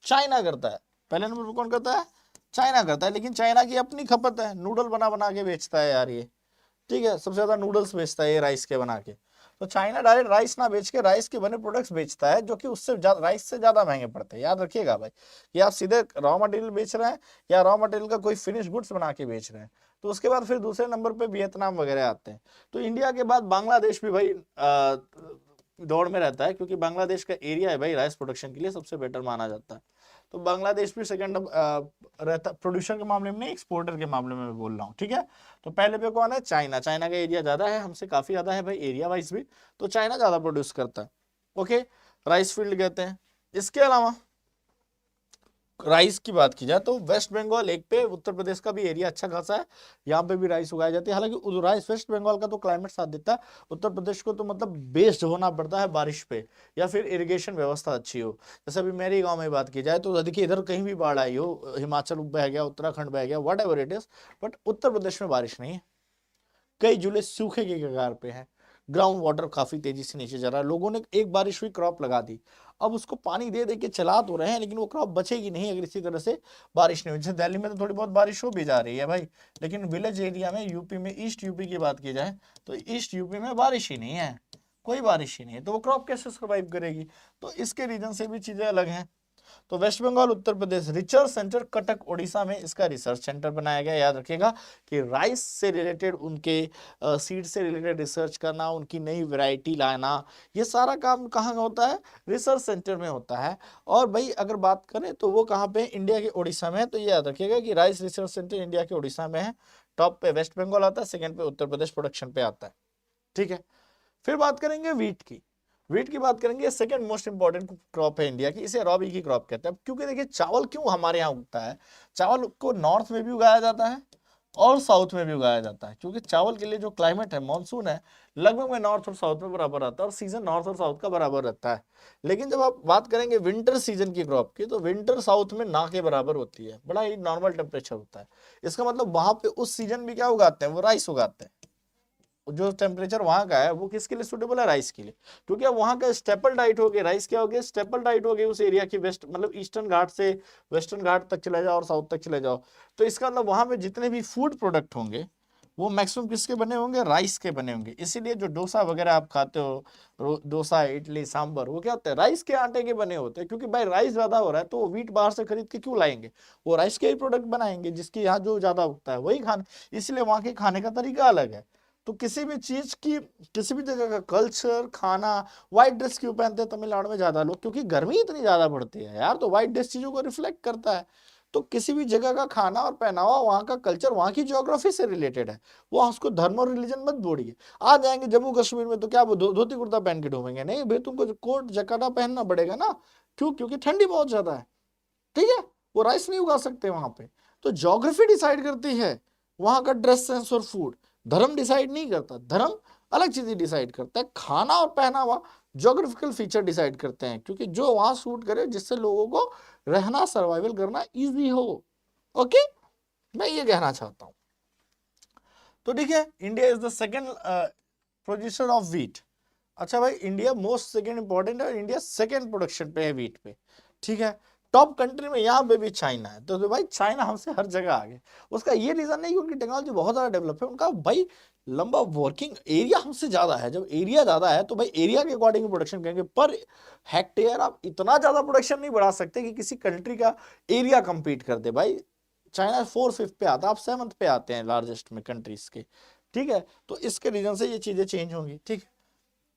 चाइना करता है। पहले नंबर पे कौन करता है? चाइना करता है। लेकिन चाइना की अपनी खपत है, नूडल बना बना के बेचता है यार ये। ठीक है, सबसे ज्यादा नूडल्स बेचता है ये राइस के बना के। तो चाइना डायरेक्ट राइस ना बेच के राइस के बने प्रोडक्ट्स बेचता है, जो कि उससे राइस से ज्यादा महंगे पड़ते हैं। याद रखिएगा भाई कि आप सीधे रॉ मटेरियल बेच रहे हैं या रॉ मटेरियल का कोई फिनिश गुड्स बना के बेच रहे हैं। तो उसके बाद फिर दूसरे नंबर पे वियतनाम वगैरह आते हैं। तो इंडिया के बाद बांग्लादेश भी भाई दौड़ में रहता है, क्योंकि बांग्लादेश का एरिया है भाई राइस प्रोडक्शन के लिए सबसे बेटर माना जाता है। तो बांग्लादेश भी सेकंड रहता, प्रोड्यूसर के मामले में नहीं, एक्सपोर्टर के मामले में मैं बोल रहा हूँ। ठीक है, तो पहले पे कौन है? चाइना। चाइना का एरिया ज्यादा है, हमसे काफी ज्यादा है भाई एरिया वाइज भी, तो चाइना ज्यादा प्रोड्यूस करता है। ओके, राइस फील्ड कहते हैं। इसके अलावा राइस की बात की जाए तो वेस्ट बंगाल एक पे, उत्तर प्रदेश का भी एरिया अच्छा खासा है, यहाँ पे भी राइस उगाई जाती है। हालांकि राइस वेस्ट बंगाल का तो क्लाइमेट साथ देता है, उत्तर प्रदेश को तो मतलब बेस्ड होना पड़ता है बारिश पे, या फिर इरिगेशन व्यवस्था अच्छी हो। जैसे अभी मेरे गांव में बात की जाए तो देखिए इधर कहीं भी बाढ़ आई हो, हिमाचल बह गया, उत्तराखंड बह गया, whatever it is, but Uttar Pradesh में बारिश नहीं है। कई जिले सूखे के कगार पे हैं, ग्राउंड वाटर काफी तेजी से नीचे जा रहा है। लोगों ने एक बारिश हुई क्रॉप लगा दी, अब उसको पानी दे दे के चला तो रहे हैं, लेकिन वो क्रॉप बचेगी नहीं अगर इसी तरह से बारिश नहीं हुई। जैसे दिल्ली में तो थोड़ी बहुत बारिश हो भी जा रही है भाई, लेकिन विलेज एरिया में, यूपी में, ईस्ट यूपी की बात की जाए तो ईस्ट यूपी में बारिश ही नहीं है, कोई बारिश ही नहीं है, तो वो क्रॉप कैसे सर्वाइव करेगी? तो इसके रीजन से भी चीजें अलग हैं। तो waste Bengal, Uttar Pradesh, research centre Cuttack Orissa में इसका रिसर्च सेंटर बनाया गया। याद रखिएगा कि राइस से रिलेटेड, उनके सीड से रिलेटेड रिसर्च करना, उनकी नई वैरायटी लाना, ये सारा काम कहाँ होता है? रिसर्च सेंटर में होता है। और भाई अगर बात करें तो वो कहाँ पे? इंडिया के उड़ीसा में है। तो ये याद रखिएगा कि राइस रिसर्च सेंटर इंडिया के उड़ीसा में है। टॉप पे वेस्ट बंगाल आता है, सेकेंड पे उत्तर प्रदेश प्रोडक्शन पे आता है। ठीक है, फिर बात करेंगे वीट की। वीट की बात करेंगे, सेकंड मोस्ट इंपॉर्टेंट क्रॉप है इंडिया की, इसे रॉबी की क्रॉप कहते हैं। क्योंकि देखिए चावल क्यों हमारे यहाँ उगता है? चावल को नॉर्थ में भी उगाया जाता है और साउथ में भी उगाया जाता है, क्योंकि चावल के लिए जो क्लाइमेट है, मानसून है, लगभग में नॉर्थ और साउथ में बराबर आता है, और सीजन नॉर्थ और साउथ का बराबर रहता है। लेकिन जब आप बात करेंगे विंटर सीजन की क्रॉप की, तो विंटर साउथ में ना के बराबर होती है, बड़ा ही नॉर्मल टेम्परेचर होता है। इसका मतलब वहां पे उस सीजन भी क्या उगाते हैं? वो राइस उगाते हैं। जो टेम्परेचर वहां का है वो किसके लिए सूटेबल है? राइस के लिए। क्योंकि अब वहां का स्टेपल डाइट हो गया, राइस क्या हो गया? स्टेपल डाइट हो गई उस एरिया की, वेस्ट मतलब ईस्टर्न घाट से वेस्टर्न घाट तक चले जाओ और साउथ तक चले जाओ। तो इसका मतलब वहां पे जितने भी फूड प्रोडक्ट होंगे वो मैक्सिमम किसके बने होंगे? राइस के बने होंगे। इसीलिए जो डोसा वगैरह आप खाते हो, डोसा, इडली, सांबर, वो क्या होते हैं? राइस के आटे के बने होते हैं। क्योंकि भाई राइस ज्यादा हो रहा है तो वो व्हीट बाहर से खरीद के क्यों लाएंगे? वो राइस के ही प्रोडक्ट बनाएंगे, जिसकी यहाँ जो ज्यादा उगता है वही खाना, इसलिए वहां के खाने का तरीका अलग है। तो किसी भी चीज की, किसी भी जगह का कल्चर, खाना, व्हाइट ड्रेस क्यों पहनते हैं तमिलनाडु में ज्यादा लोग? क्योंकि गर्मी इतनी ज्यादा पड़ती है यार, तो व्हाइट ड्रेस चीजों को रिफ्लेक्ट करता है। तो किसी भी जगह का खाना और पहनावा, वहाँ का कल्चर, वहाँ की ज्योग्राफी से रिलेटेड है। वो उसको धर्म और रिलीजन मत बोलिए। आ जाएंगे जम्मू कश्मीर में तो क्या वो धोती कुर्ता पहन के ढूंढेंगे? नहीं भाई, तुमको कोट जकाटा पहनना पड़ेगा ना। क्यों? क्योंकि ठंडी बहुत ज्यादा है। ठीक है, वो राइस नहीं उगा सकते वहां पे। तो ज्योग्राफी डिसाइड करती है वहां का ड्रेस सेंस और फूड, धर्म डिसाइड नहीं करता। धर्म अलग चीजें डिसाइड करता है, खाना और पहनावा ज्योग्राफिकल फीचर डिसाइड करते हैं, क्योंकि जो वहां सूट करे, जिससे लोगों को रहना, सर्वाइवल करना इजी हो। ओके, मैं ये कहना चाहता हूं। तो ठीक है, India is the second producer of wheat. अच्छा भाई, इंडिया मोस्ट सेकेंड इंपॉर्टेंट है, इंडिया सेकेंड प्रोडक्शन पे है व्हीट पे। ठीक है, टॉप कंट्री में यहाँ पे भी चाइना है। तो भाई चाइना हमसे हर जगह आगे। उसका ये रीजन नहीं क्योंकि टेक्नोलॉजी बहुत ज्यादा डेवलप है, उनका भाई लंबा वर्किंग एरिया हमसे ज्यादा है। जब एरिया ज्यादा है तो भाई एरिया के अकॉर्डिंग प्रोडक्शन करेंगे। पर हेक्टेयर आप इतना ज्यादा प्रोडक्शन नहीं बढ़ा सकते कि किसी कंट्री का एरिया कंपीट कर दे भाई। चाइना 4/5 पे आता है, आप 7th पे आते हैं लार्जेस्ट में कंट्रीज के, ठीक है। तो इसके रीजन से ये चीजें चेंज होंगी, ठीक।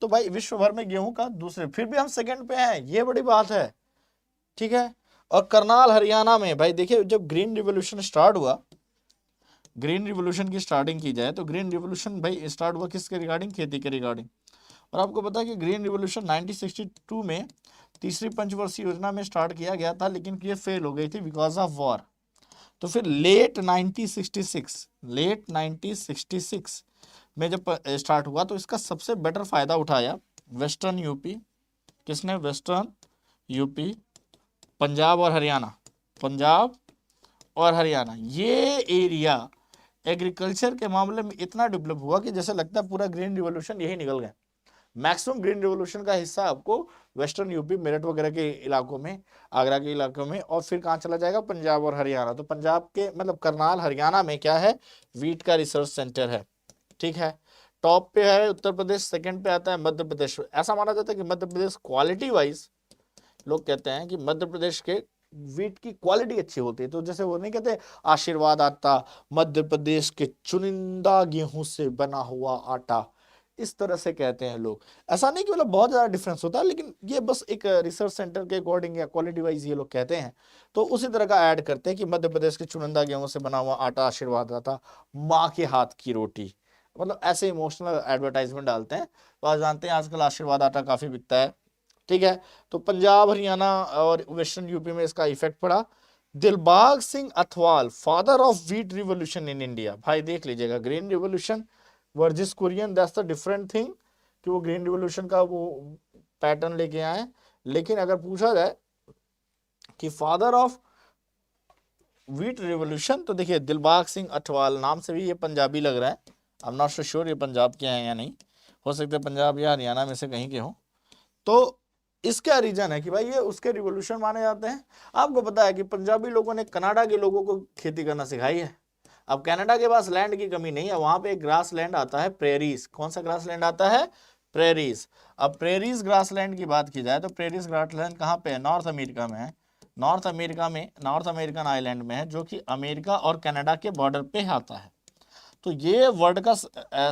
तो भाई विश्व भर में गेहूं का दूसरे, फिर भी हम सेकंड पे हैं, ये बड़ी बात है, ठीक है। और करनाल हरियाणा में भाई देखिए, जब ग्रीन रिवोल्यूशन स्टार्ट हुआ, ग्रीन रिवोल्यूशन की स्टार्टिंग की जाए तो ग्रीन रिवोल्यूशन भाई स्टार्ट हुआ किसके रिगार्डिंग, खेती के रिगार्डिंग। और आपको पता है कि ग्रीन रिवोल्यूशन 1962 में तीसरी पंचवर्षीय योजना में स्टार्ट किया गया था, लेकिन ये फेल हो गई थी बिकॉज ऑफ वॉर। तो फिर लेट 1966 में जब स्टार्ट हुआ तो इसका सबसे बेटर फायदा उठाया वेस्टर्न यूपी। किसने, वेस्टर्न यूपी, पंजाब और हरियाणा, पंजाब और हरियाणा। ये एरिया एग्रीकल्चर के मामले में इतना डेवलप हुआ कि जैसे लगता है पूरा ग्रीन रिवोल्यूशन यही निकल गया। मैक्सिमम ग्रीन रिवोल्यूशन का हिस्सा आपको वेस्टर्न यूपी, मेरठ वगैरह के इलाकों में, आगरा के इलाकों में, और फिर कहाँ चला जाएगा, पंजाब और हरियाणा। तो पंजाब के मतलब करनाल हरियाणा में क्या है, वीट का रिसर्च सेंटर है, ठीक है। टॉप पे है उत्तर प्रदेश, सेकंड पे आता है मध्य प्रदेश। ऐसा माना जाता है कि मध्य प्रदेश क्वालिटी वाइज, लोग कहते हैं कि मध्य प्रदेश के वीट की क्वालिटी अच्छी होती है। तो जैसे वो नहीं कहते आशीर्वाद आटा, मध्य प्रदेश के चुनिंदा गेहूं से बना हुआ आटा, इस तरह से कहते हैं लोग। ऐसा नहीं कि मतलब बहुत ज्यादा डिफरेंस होता है, लेकिन ये बस एक रिसर्च सेंटर के अकॉर्डिंग या क्वालिटी वाइज ये लोग कहते हैं। तो उसी तरह का ऐड करते हैं कि मध्य प्रदेश के चुनिंदा गेहूं से बना हुआ आटा आशीर्वाद आता, माँ के हाथ की रोटी, मतलब ऐसे इमोशनल एडवर्टाइजमेंट डालते हैं। तो आज जानते हैं आजकल आशीर्वाद आटा काफी बिकता है, ठीक है। तो पंजाब हरियाणा और वेस्टर्न यूपी में इसका इफेक्ट पड़ा। Dilbagh Singh Athwal, father of wheat revolution in India. भाई देख लीजिएगा, green revolution Verghese Kurien, that's the different thing, कि वो ग्रीन रिवोल्यूशन का वो पैटर्न लेके आए। लेकिन अगर पूछा जाए कि फादर ऑफ व्हीट रिवोल्यूशन, तो देखिए दिलबाग सिंह अठवाल, नाम से भी ये पंजाबी लग रहा है। I am not so sure ये पंजाब के हैं या नहीं, हो सकता है पंजाब या हरियाणा में से कहीं के हो। तो इसका रीजन है कि भाई ये उसके रिवोल्यूशन माने जाते हैं। आपको पता है कि पंजाबी लोगों ने कनाडा के लोगों को खेती करना सिखाई है। अब कनाडा के पास लैंड की कमी नहीं है, वहां पे एक ग्रास लैंड आता है प्रेरीज। कौन सा ग्रास लैंड आता है, प्रेरीज। अब प्रेरीज ग्रास लैंड की बात की जाए तो प्रेरीज ग्रास लैंड कहाँ पे है, नॉर्थ अमेरिका में है। नॉर्थ अमेरिका में, नॉर्थ अमेरिकन आइलैंड में है, जो कि अमेरिका और कनाडा के बॉर्डर पे आता है। तो ये वर्ल्ड का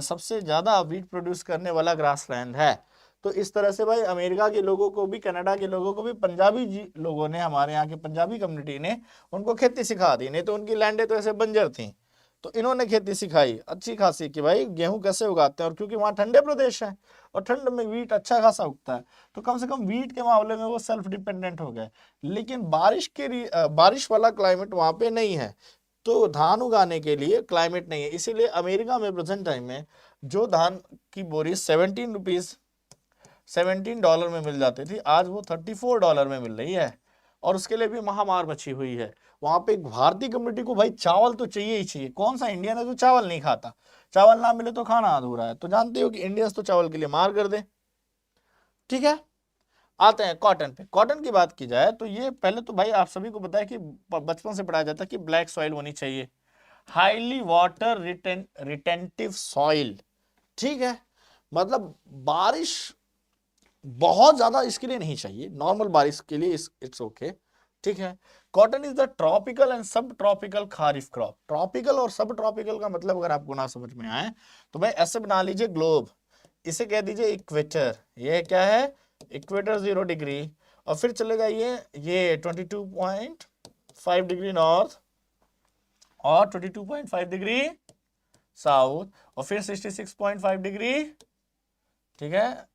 सबसे ज्यादा वीट प्रोड्यूस करने वाला ग्रास लैंड है। तो इस तरह से भाई अमेरिका के लोगों को भी, कनाडा के लोगों को भी, पंजाबी लोगों ने, हमारे यहाँ के पंजाबी कम्युनिटी ने उनको खेती सिखा दी। नहीं तो उनकी लैंडें तो ऐसे बंजर थी, तो इन्होंने खेती सिखाई अच्छी खासी कि भाई गेहूं कैसे उगाते हैं। और क्योंकि वहाँ ठंडे प्रदेश हैं और ठंड में वीट अच्छा खासा उगता है, तो कम से कम वीट के मामले में वो सेल्फ डिपेंडेंट हो गए। लेकिन बारिश वाला क्लाइमेट वहाँ पे नहीं है, तो धान उगाने के लिए क्लाइमेट नहीं है। इसीलिए अमेरिका में प्रेजेंट टाइम में जो धान की बोरी $17 में मिल जाती थी, आज वो $34 में मिल रही है। और उसके लिए भी महामार मची हुई है। वहां पे भारतीय कम्युनिटी को भाई चावल तो चाहिए ही चाहिए। कौन सा इंडियन है जो चावल नहीं खाता, चावल ना मिले तो खाना अधूरा है। तो जानते हो कि इंडियंस तो चावल के लिए मार कर दे, ठीक है। आते हैं कॉटन पे। कॉटन की बात की जाए तो ये पहले तो भाई आप सभी को पता है कि बचपन से पढ़ाया जाता है कि ब्लैक सॉइल होनी चाहिए, हाईली वाटर रिटेंटिव सॉइल, ठीक है। मतलब बारिश बहुत ज्यादा इसके लिए नहीं चाहिए, नॉर्मल बारिश के लिए इट्स ओके, ठीक है। Cotton is the tropical and सब ट्रॉपिकल खारिफ क्रॉप। ट्रॉपिकल और सब ट्रॉपिकल का मतलब अगर आपको ना समझ में आए तो भाई ऐसे बना लीजिए ग्लोब, इसे कह दीजिए इक्वेटर। ये क्या है, इक्वेटर 0 डिग्री, और फिर चले जाइए ये 22.5 डिग्री नॉर्थ और 22.5 डिग्री साउथ, और फिर 66.5 डिग्री, ठीक है,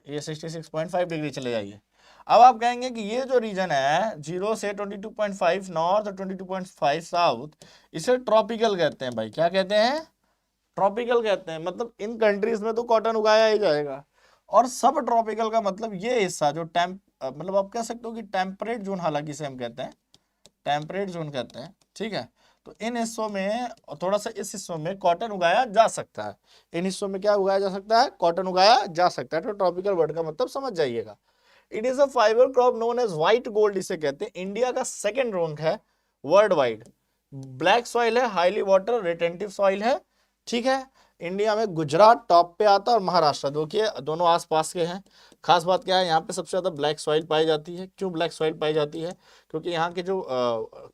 ये 66.5 डिग्री चले जाइए। अब आप कहेंगे कि ये जो रीजन है 0 से 22.5 नॉर्थ और 22.5 साउथ, इसे ट्रॉपिकल कहते हैं। भाई क्या कहते हैं, ट्रॉपिकल कहते हैं। मतलब इन कंट्रीज में तो कॉटन उगाया ही जाएगा। और सब ट्रॉपिकल का मतलब ये हिस्सा जो मतलब आप कह सकते हो कि टेम्परेट जोन, हालांकि इसे हम कहते हैं टेम्परेट जोन कहते हैं, ठीक है। तो इन हिस्सों में, थोड़ा सा इस हिस्सों में कॉटन उगाया जा सकता है। इन हिस्सों में क्या उगाया जा सकता है, कॉटन उगाया जा सकता है। तो ट्रॉपिकल वर्ड का मतलब समझ जाइएगा। It is a fibre crop known as white gold, इसे कहते हैं। इंडिया का सेकंड रैंक है वर्ल्ड वाइड। ब्लैक सॉइल है, हाईली वाटर रिटेंटिव सॉइल है, ठीक है। इंडिया में गुजरात टॉप पे आता है और महाराष्ट्र, देखिए दोनों आसपास के हैं। खास बात क्या है, यहाँ पे सबसे ज्यादा ब्लैक सॉइल पाई जाती है। क्यों ब्लैक सॉइल पाई जाती है, क्योंकि यहाँ के जो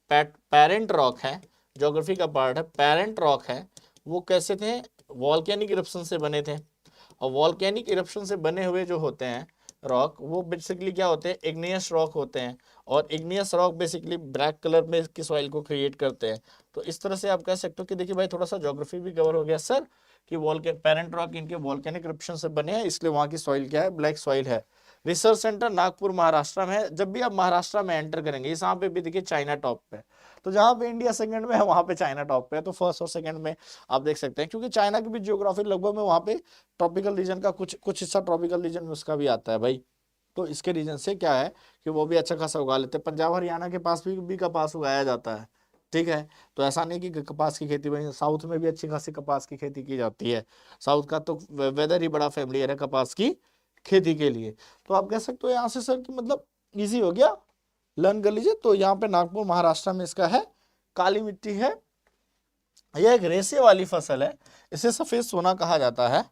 पेरेंट रॉक है ज्योग्राफी का पार्ट है। पेरेंट रॉक है वो कैसे थे, वॉल्केनिक इरप्शन से बने थे, और वॉल्केनिक इरप्शन से बने हुए जो होते हैं रॉक वो बेसिकली क्या होते हैं, इग्नियस रॉक होते हैं, और igneous rock basically black colour में की सॉइल को क्रिएट करते हैं। तो इस तरह से आप कह सकते हो कि देखिए भाई थोड़ा सा ज्योग्राफी भी कवर हो गया सर, कि पेरेंट रॉक इनके वॉल्केनिक इरप्शन से बने हैं, इसलिए वहाँ की सॉइल क्या है, ब्लैक सॉइल है। रिसर्च सेंटर नागपुर महाराष्ट्र में है। जब भी आप महाराष्ट्र में एंटर करेंगे, इस यहाँ पे भी देखिए चाइना टॉप पे, तो जहाँ पे इंडिया सेकंड में है वहाँ पे चाइना टॉप पे है, तो फर्स्ट और सेकंड में आप देख सकते हैं, क्योंकि चाइना की भी जियोग्राफी लगभग में वहाँ पे ट्रॉपिकल रीजन का कुछ हिस्सा ट्रॉपिकल रीजन में उसका भी आता है भाई। तो इसके रीजन से क्या है कि वो भी अच्छा खासा उगा लेते हैं। पंजाब हरियाणा के पास भी कपास उगाया जाता है, ठीक है। तो ऐसा नहीं कि कपास की खेती भाई, साउथ में भी अच्छी खासी कपास की खेती की जाती है। साउथ का तो वेदर ही बड़ा फेमिलियर है कपास की खेती के लिए। तो आप कह सकते हो यहाँ से सर कि मतलब इजी हो गया, लर्न कर लीजिए। तो यहाँ पे नागपुर महाराष्ट्र में इसका है, काली मिट्टी है, यह एक रेशे वाली फसल है, इसे सफेद सोना कहा जाता है,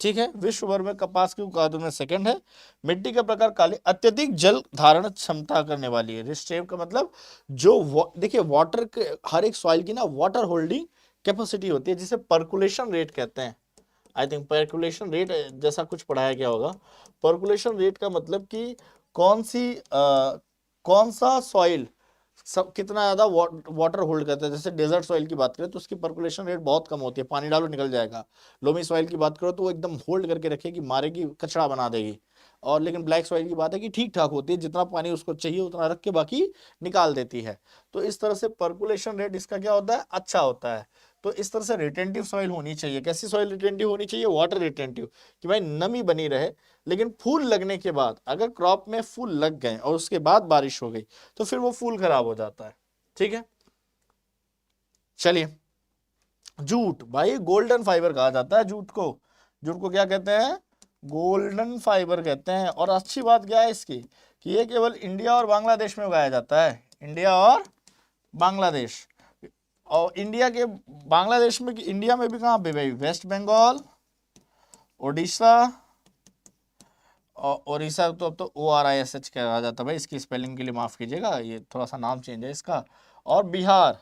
ठीक है। विश्व भर में कपास के उत्पादन में सेकंड है। मिट्टी का प्रकार काली, अत्यधिक जल धारण क्षमता करने वाली है। रिस्टेव का मतलब जो देखिए वाटर के हर एक सॉइल की ना वाटर होल्डिंग कैपेसिटी होती है, जिसे पर्कुलेशन रेट कहते हैं। आई थिंक पर्कुलेशन रेट जैसा कुछ पढ़ाया गया होगा। पर्कुलेशन रेट का मतलब कि कौन सा सॉइल सब कितना ज्यादा वाटर होल्ड करता है। जैसे डेजर्ट सॉइल की बात करें तो उसकी पर्कुलेशन रेट बहुत कम होती है, पानी डालो निकल जाएगा। लोमी सॉइल की बात करो तो वो एकदम होल्ड करके रखेगी, मारेगी, कचरा बना देगी। और लेकिन ब्लैक सॉइल की बात है कि ठीक ठाक होती है, जितना पानी उसको चाहिए उतना रख के बाकी निकाल देती है। तो इस तरह से पर्कुलेशन रेट इसका क्या होता है, अच्छा होता है। तो इस तरह से रिटेंटिव सॉइल होनी चाहिए। कैसी सॉइल रिटेंटिव होनी चाहिए, वाटर रिटेंटिव, कि भाई नमी बनी रहे। लेकिन फूल लगने के बाद अगर क्रॉप में फूल लग गए और उसके बाद बारिश हो गई तो फिर वो फूल खराब हो जाता है, ठीक है। चलिए, जूट भाई गोल्डन फाइबर कहा जाता है जूट को। जूट को क्या कहते हैं, गोल्डन फाइबर कहते हैं। और अच्छी बात क्या है इसकी कि ये केवल इंडिया और बांग्लादेश में उगाया जाता है, इंडिया और बांग्लादेश। और इंडिया के बांग्लादेश में, इंडिया में भी कहाँ पे भाई, वेस्ट बंगाल, उड़ीसा, और ओडिशा तो अब तो ORISH कहा जाता है भाई, इसकी स्पेलिंग के लिए माफ कीजिएगा, ये थोड़ा सा नाम चेंज है इसका, और बिहार।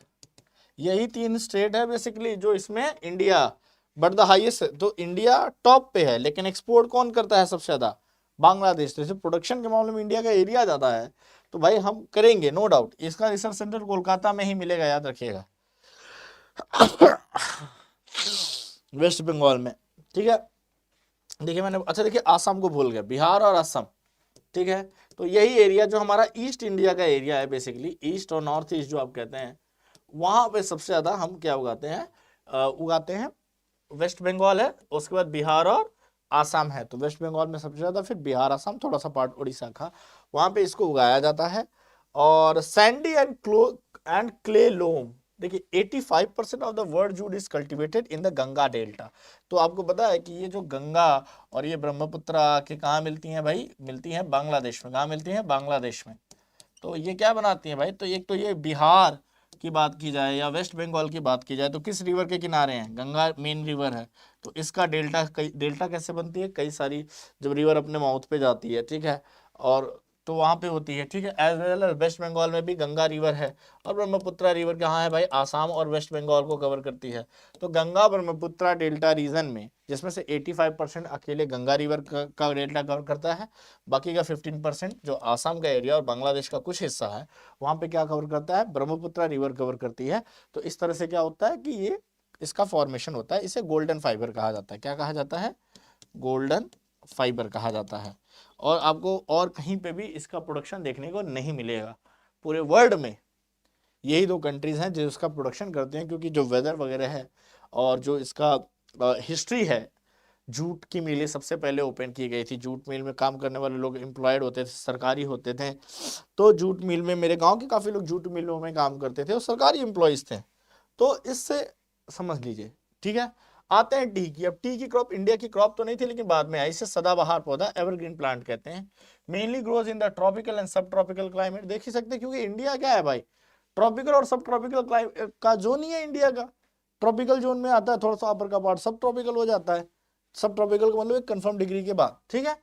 यही 3 स्टेट है बेसिकली जो इसमें इंडिया, बट द हाईएस्ट, तो इंडिया टॉप पे है। लेकिन एक्सपोर्ट कौन करता है सबसे ज्यादा, बांग्लादेश। जैसे प्रोडक्शन के मामले में इंडिया का एरिया ज्यादा है, तो भाई हम करेंगे नो डाउट। इसका रिसर्च सेंटर कोलकाता में ही मिलेगा, याद रखिएगा, वेस्ट बंगाल में, ठीक है। देखिए मैंने, अच्छा देखिए आसाम को भूल गया, बिहार और असम, ठीक है। तो यही एरिया जो हमारा ईस्ट इंडिया का एरिया है बेसिकली, ईस्ट और नॉर्थ ईस्ट जो आप कहते हैं, वहां पे सबसे ज्यादा हम क्या उगाते हैं, वेस्ट बंगाल है, उसके बाद बिहार और आसाम है। तो वेस्ट बंगाल में सबसे ज्यादा, फिर बिहार, आसाम, थोड़ा सा पार्ट उड़ीसा का, वहां पे इसको उगाया जाता है। और सैंडी एंड क्ले लोम, देखिए 85% of the world jute is cultivated in the Ganga delta. तो आपको पता है कि ये जो गंगा और ये ब्रह्मपुत्र के कहाँ मिलती हैं भाई, मिलती हैं बांग्लादेश में। कहाँ मिलती हैं, बांग्लादेश में। तो ये क्या बनाती हैं भाई, तो एक तो ये बिहार की बात की जाए या वेस्ट बंगाल की बात की जाए तो किस रिवर के किनारे हैं, गंगा मेन रिवर है। तो इसका डेल्टा कैसे बनती है, कई सारी जब रिवर अपने माउथ पे जाती है, ठीक है, और तो वहां पे होती है, ठीक है। As well as West Bengal में भी गंगा रिवर है, और ब्रह्मपुत्र रिवर कहाँ है भाई, आसाम और वेस्ट बंगाल को कवर करती है। तो गंगा ब्रह्मपुत्र डेल्टा रीजन में, जिसमें से 85% अकेले गंगा रिवर का डेल्टा कवर करता है, बाकी का 15% जो आसाम का एरिया और बांग्लादेश का कुछ हिस्सा है वहां पे क्या कवर करता है, ब्रह्मपुत्र रिवर कवर करती है। तो इस तरह से क्या होता है कि ये इसका फॉर्मेशन होता है, इसे गोल्डन फाइबर कहा जाता है। क्या कहा जाता है, गोल्डन फाइबर कहा जाता है। और आपको और कहीं पे भी इसका प्रोडक्शन देखने को नहीं मिलेगा, पूरे वर्ल्ड में यही 2 कंट्रीज हैं जो इसका प्रोडक्शन करते हैं। क्योंकि जो वेदर वगैरह है और जो इसका हिस्ट्री है, जूट की मिलें सबसे पहले ओपन की गई थी। जूट मिल में काम करने वाले लोग एम्प्लॉयड होते थे, सरकारी होते थे। तो जूट मिल में, मेरे गांव के काफ़ी लोग जूट मिलों में काम करते थे और सरकारी एम्प्लॉयज़ थे। तो इससे समझ लीजिए, ठीक है। आते हैं टी की। अब टी की क्रॉप इंडिया की क्रॉप तो नहीं थी, लेकिन बाद में आई। इसे सदाबहार पौधा, एवरग्रीन प्लांट कहते हैं। Mainly grows in the tropical and सब ट्रॉपिकल क्लाइमेट। देख ही सकते हैं क्योंकि इंडिया क्या है भाई, ट्रॉपिकल और सब ट्रॉपिकल क्लाइमेट का जोन ही है इंडिया का। ट्रॉपिकल जोन में आता है, थोड़ा सा अपर का पार्ट सब ट्रॉपिकल हो जाता है। सब ट्रॉपिकल का मतलब एक कंफर्म डिग्री के बाद, ठीक है।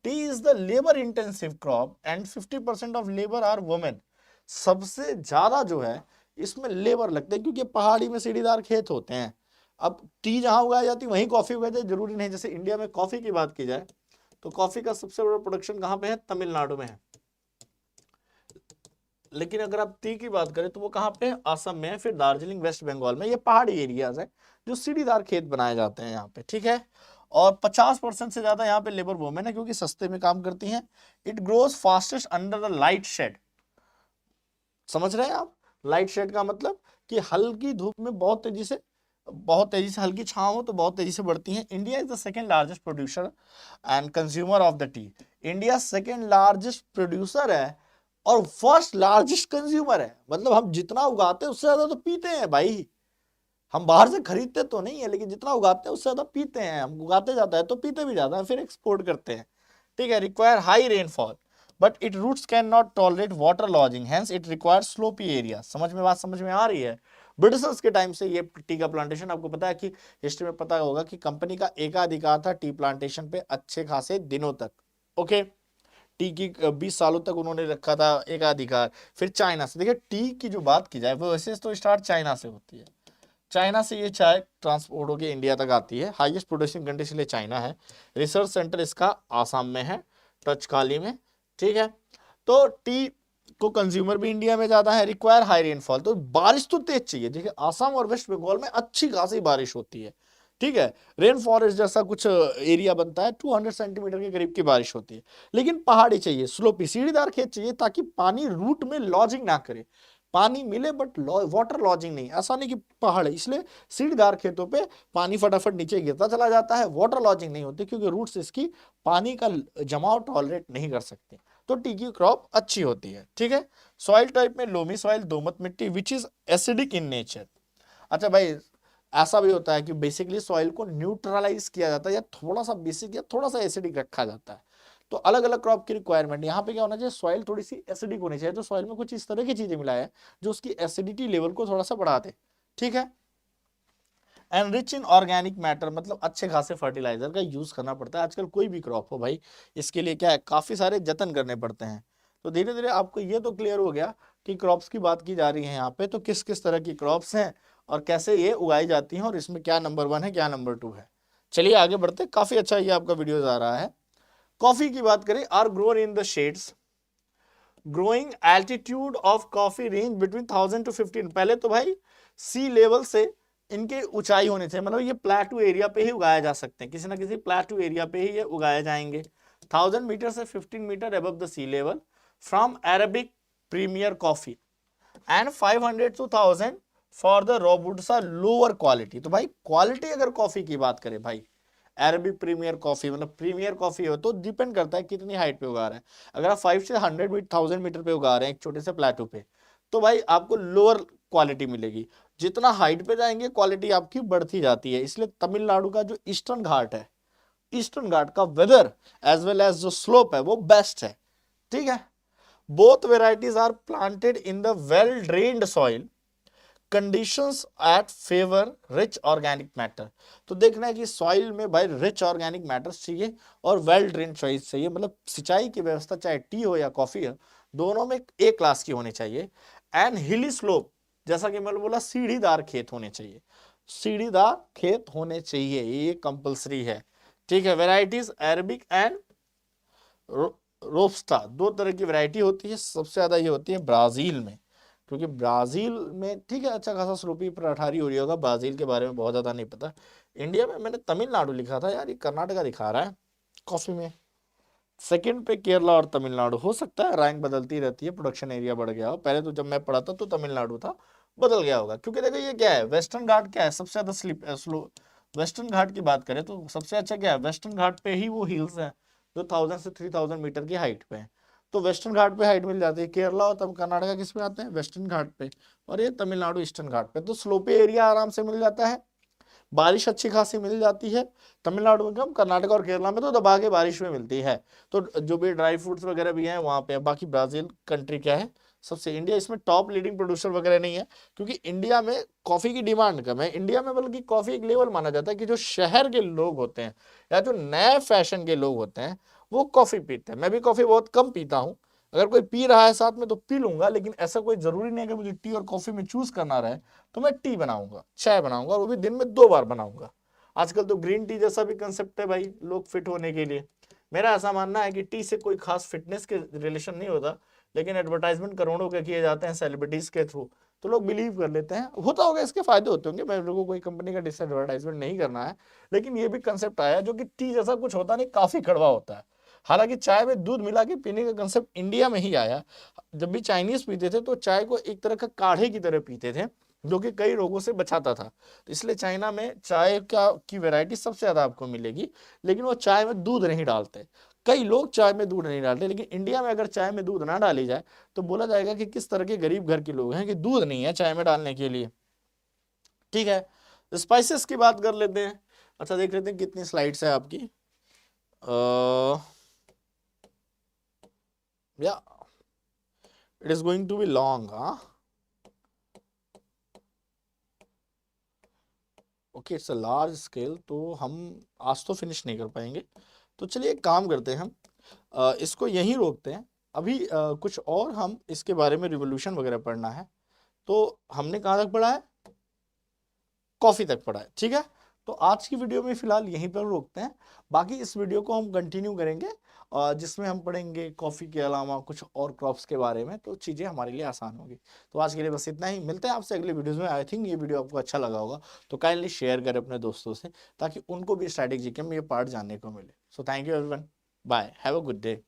Tea is the labour intensive crop and 50% of labour are women. सबसे ज्यादा जो है इसमें लेबर लगते हैं क्योंकि पहाड़ी में सीढ़ीदार खेत होते हैं। अब टी जहां उगाई जाती है वहीं कॉफी उगाई जाती है, जरूरी नहीं। जैसे इंडिया में कॉफी की बात की जाए तो कॉफी का सबसे बड़ा प्रोडक्शन कहाँ पे है, तमिलनाडु में है। लेकिन अगर आप टी की बात करें तो वो कहाँ पे है, असम में है, फिर दार्जिलिंग वेस्ट बंगाल में। ये पहाड़ी एरियाज है जो सीढ़ीदार खेत बनाए जाते हैं यहाँ पे, ठीक है। और 50% से ज्यादा यहाँ पे लेबर वुमेन है क्योंकि सस्ते में काम करती हैं। It grows fastest under the light shade. समझ रहे हैं आप, लाइट शेड का मतलब कि हल्की धूप में बहुत तेजी से हल्की छांव हो तो बहुत तेजी से बढ़ती हैं। India is the second largest producer and consumer of the T. India second largest producer है और फर्स्ट लार्जेस्ट कंज्यूमर है। मतलब हम जितना उगाते हैं उससे ज्यादा तो पीते हैं भाई। हम बाहर से खरीदते तो नहीं है, लेकिन जितना उगाते हैं उससे ज्यादा पीते हैं। हम उगाते जाता है तो पीते भी ज्यादा है, फिर एक्सपोर्ट करते हैं, ठीक है। Require high rainfall but it roots can not tolerate water logging, hence it requires sloppy area. बात समझ में आ रही है। ब्रिटिशर्स के टाइम से ये टी का प्लांटेशन, आपको पता है कि हिस्ट्री में पता होगा कि कंपनी का एकाधिकार था टी प्लांटेशन पे अच्छे खासे दिनों तक। ओके, टी की 20 सालों तक उन्होंने रखा था एकाधिकार। फिर चाइना से, देखिए टी की जो बात की जाए वो वैसे तो स्टार्ट चाइना से होती है। चाइना से ये चाय ट्रांसपोर्ट होकर इंडिया तक आती है। हाईएस्ट प्रोड्यूसिंग कंट्री इसलिए चाइना है। रिसर्च सेंटर इसका आसाम में है, टचकाली में, ठीक है। तो टी को कंज्यूमर भी इंडिया में ज्यादा है। रिक्वायर हाई रेनफॉल, तो बारिश तो तेज चाहिए। देखिए आसाम और वेस्ट बंगाल में अच्छी खासी बारिश होती है, ठीक है। रेन फॉरेस्ट जैसा कुछ एरिया बनता है, 200 सेंटीमीटर के करीब की बारिश होती है। लेकिन पहाड़ी चाहिए, स्लोपी सीढ़ीदार खेत चाहिए ताकि पानी रूट में लॉजिंग ना करे। पानी मिले बट वाटर लॉजिंग नहीं, ऐसा नहीं कि पहाड़ है इसलिए सीढ़ीदार खेतों पे पानी फटाफट नीचे गिरता चला जाता है, वाटर लॉजिंग नहीं होती क्योंकि रूट्स इसकी पानी का जमाव टॉलरेट नहीं कर सकते। तो टी की क्रॉप अच्छी होती है, ठीक है। सॉइल टाइप में लोमी सॉइल, दोमट मिट्टी which is acidic in nature. अच्छा भाई, ऐसा भी होता है कि बेसिकली सॉइल को न्यूट्रलाइज किया जाता है या थोड़ा सा बेसिक या थोड़ा सा एसिडिक रखा जाता है। तो अलग अलग क्रॉप की रिक्वायरमेंट, यहाँ पे क्या होना चाहिए, सॉइल थोड़ी सी एसिडिक होनी चाहिए। तो सॉइल में कुछ इस तरह की चीजें मिलाए जो उसकी एसिडिटी लेवल को थोड़ा सा बढ़ा दे, ठीक है। And rich in organic matter, मतलब अच्छे खासे फर्टिलाइजर का यूज करना पड़ता है। आजकल कोई भी क्रॉप हो भाई, इसके लिए क्या है, काफी सारे जतन करने पड़ते हैं। तो धीरे धीरे आपको ये तो क्लियर हो गया कि क्रॉप्स की बात की जा रही है यहाँ पे, तो किस किस तरह की क्रॉप्स हैं और कैसे ये उगाई जाती हैं और इसमें क्या नंबर 1 है क्या नंबर 2 है। चलिए आगे बढ़ते, काफी अच्छा ये आपका वीडियो आ रहा है। कॉफी की बात करें, are grown in the shades, growing altitude of coffee range between 1000 to 15। पहले तो भाई सी लेवल से इनके ऊंचाई होनी चाहिए, मतलब ये प्लेटू एरिया पे ही उगाए जा सकते हैं, किसी ना किसी प्लेटू एरिया पे ही ये उगाए जाएंगे। 1000 मीटर से 15 metre above the sea level from Arabic premier coffee and 500 to 1000 for the robusta lower quality. तो भाई क्वालिटी अगर कॉफी की बात करें भाई, अरेबिक प्रीमियर कॉफी मतलब प्रीमियर कॉफी हो तो डिपेंड करता है कितनी हाइट पे उगा रहे हैं। अगर आप 5 से 1000 मीटर पे उगा रहे हैं एक छोटे से प्लेटू पे, तो भाई आपको लोअर क्वालिटी मिलेगी। जितना हाइट पे जाएंगे क्वालिटी आपकी बढ़ती जाती है। इसलिए तमिलनाडु का जो ईस्टर्न घाट है, ईस्टर्न घाट का वेदर एज वेल एज जो स्लोप है वो बेस्ट है, ठीक है। Both varieties are planted in the well drained soil conditions at favour rich organic matter. तो देखना है कि सॉइल में भाई रिच ऑर्गेनिक मैटर्स चाहिए और वेल ड्रेन सॉइल चाहिए। मतलब सिंचाई की व्यवस्था चाहे टी हो या कॉफी हो, दोनों में ए क्लास की होनी चाहिए। एंड हिली स्लोप, जैसा कि मैंने बोला सीढ़ीदार खेत होने चाहिए, सीढ़ीदार खेत होने चाहिए, ये कंपलसरी है, ठीक है। वेराइटीज अरेबिक एंड रोबस्टा, दो तरह की वैरायटी होती है। सबसे ज्यादा ये होती है ब्राजील में, क्योंकि ब्राजील में ठीक है अच्छा खासा स्लोपी पठारी हो रही होगा। ब्राजील के बारे में बहुत ज्यादा नहीं पता। इंडिया में मैंने तमिलनाडु लिखा था यार, ये कर्नाटका दिखा रहा है कॉफी में। सेकंड पे केरला और तमिलनाडु, हो सकता है रैंक बदलती रहती है, प्रोडक्शन एरिया बढ़ गया हो। पहले तो जब मैं पढ़ा था तो तमिलनाडु था, बदल गया होगा। क्योंकि देखो ये क्या है, वेस्टर्न घाट क्या है, सबसे ज्यादा स्लो। वेस्टर्न घाट की बात करें तो सबसे अच्छा क्या है, वेस्टर्न घाट पे ही वो हिल्स है जो 1000 से 3000 मीटर की हाइट पे है। तो वेस्टर्न घाट पे हाइट मिल जाती है। केरला और तब कर्नाटका किस पे आते हैं, वेस्टर्न घाट पे, और ये तमिलनाडु ईस्टर्न घाट पे। तो स्लोपी एरिया आराम से मिल जाता है, बारिश अच्छी खासी मिल जाती है। तमिलनाडु में कम, कर्नाटका और केरला में तो दबा के बारिश में मिलती है। तो जो भी ड्राई फ्रूट्स वगैरह भी हैं वहां पे। बाकी ब्राजील कंट्री क्या है सबसे, इंडिया इसमें टॉप लीडिंग प्रोड्यूसर वगैरह नहीं है क्योंकि इंडिया में कॉफी की डिमांड कम है। इंडिया में बल्कि कॉफी एक लेवल माना जाता है कि जो शहर के लोग होते हैं या जो नए फैशन के लोग होते हैं वो कॉफी पीते हैं। मैं भी कॉफी बहुत कम पीता हूँ, अगर कोई पी रहा है साथ में तो पी लूंगा, लेकिन ऐसा कोई जरूरी नहीं है कि मुझे टी और कॉफी में चूज करना रहे तो मैं टी बनाऊंगा, चाय बनाऊंगा, और वो भी दिन में 2 बार बनाऊंगा। आजकल तो ग्रीन टी जैसा भी कंसेप्ट है भाई, लोग फिट होने के लिए। मेरा ऐसा मानना है कि टी से कोई खास फिटनेस के रिलेशन नहीं होता, लेकिन एडवर्टाइजमेंट करोड़ों के किए जाते हैं सेलिब्रिटीज के थ्रू, तो लोग बिलीव कर लेते हैं। होता होगा, इसके फायदे होते होंगे, मैं लोगों को कोई कंपनी का डिसएडवर्टाइजमेंट नहीं करना है, लेकिन ये भी कंसेप्ट आया जो कि टी जैसा कुछ होता नहीं, काफी कड़वा होता है। हालांकि चाय में दूध मिला के पीने का कंसेप्ट इंडिया में ही आया। जब भी चाइनीज पीते थे तो चाय को एक तरह का काढ़े की तरह पीते थे, जो कि कई रोगों से बचाता था। तो इसलिए चाइना में चाय का की वैरायटी सबसे ज्यादा आपको मिलेगी, लेकिन वो चाय में दूध नहीं डालते। कई लोग चाय में दूध नहीं डालते, लेकिन इंडिया में अगर चाय में दूध ना डाली जाए तो बोला जाएगा कि किस तरह के गरीब घर के लोग हैं कि दूध नहीं है चाय में डालने के लिए। ठीक है, स्पाइसेस की बात कर लेते हैं। अच्छा, देख लेते हैं कितनी स्लाइड्स है आपकी। या it is going to be long. Okay, it's a large scale, तो हम आज तो फिनिश नहीं कर पाएंगे। तो चलिए एक काम करते हैं, हम इसको यहीं रोकते हैं। अभी कुछ और हम इसके बारे में रिवोल्यूशन वगैरह पढ़ना है। तो हमने कहाँ तक पढ़ा है? कॉफी तक पढ़ा है, ठीक है। तो आज की वीडियो में फिलहाल यहीं पर रोकते हैं। बाकी इस वीडियो को हम कंटिन्यू करेंगे, जिसमें हम पढ़ेंगे कॉफी के अलावा कुछ और क्रॉप्स के बारे में, तो चीजें हमारे लिए आसान होगी। तो आज के लिए बस इतना ही, मिलते हैं आपसे अगले वीडियोस में। आई थिंक ये वीडियो आपको अच्छा लगा होगा, तो काइंडली शेयर करें अपने दोस्तों से, ताकि उनको भी स्ट्रैटेजी के में ये पार्ट जानने को मिले। So thank you everyone, bye, have a good day.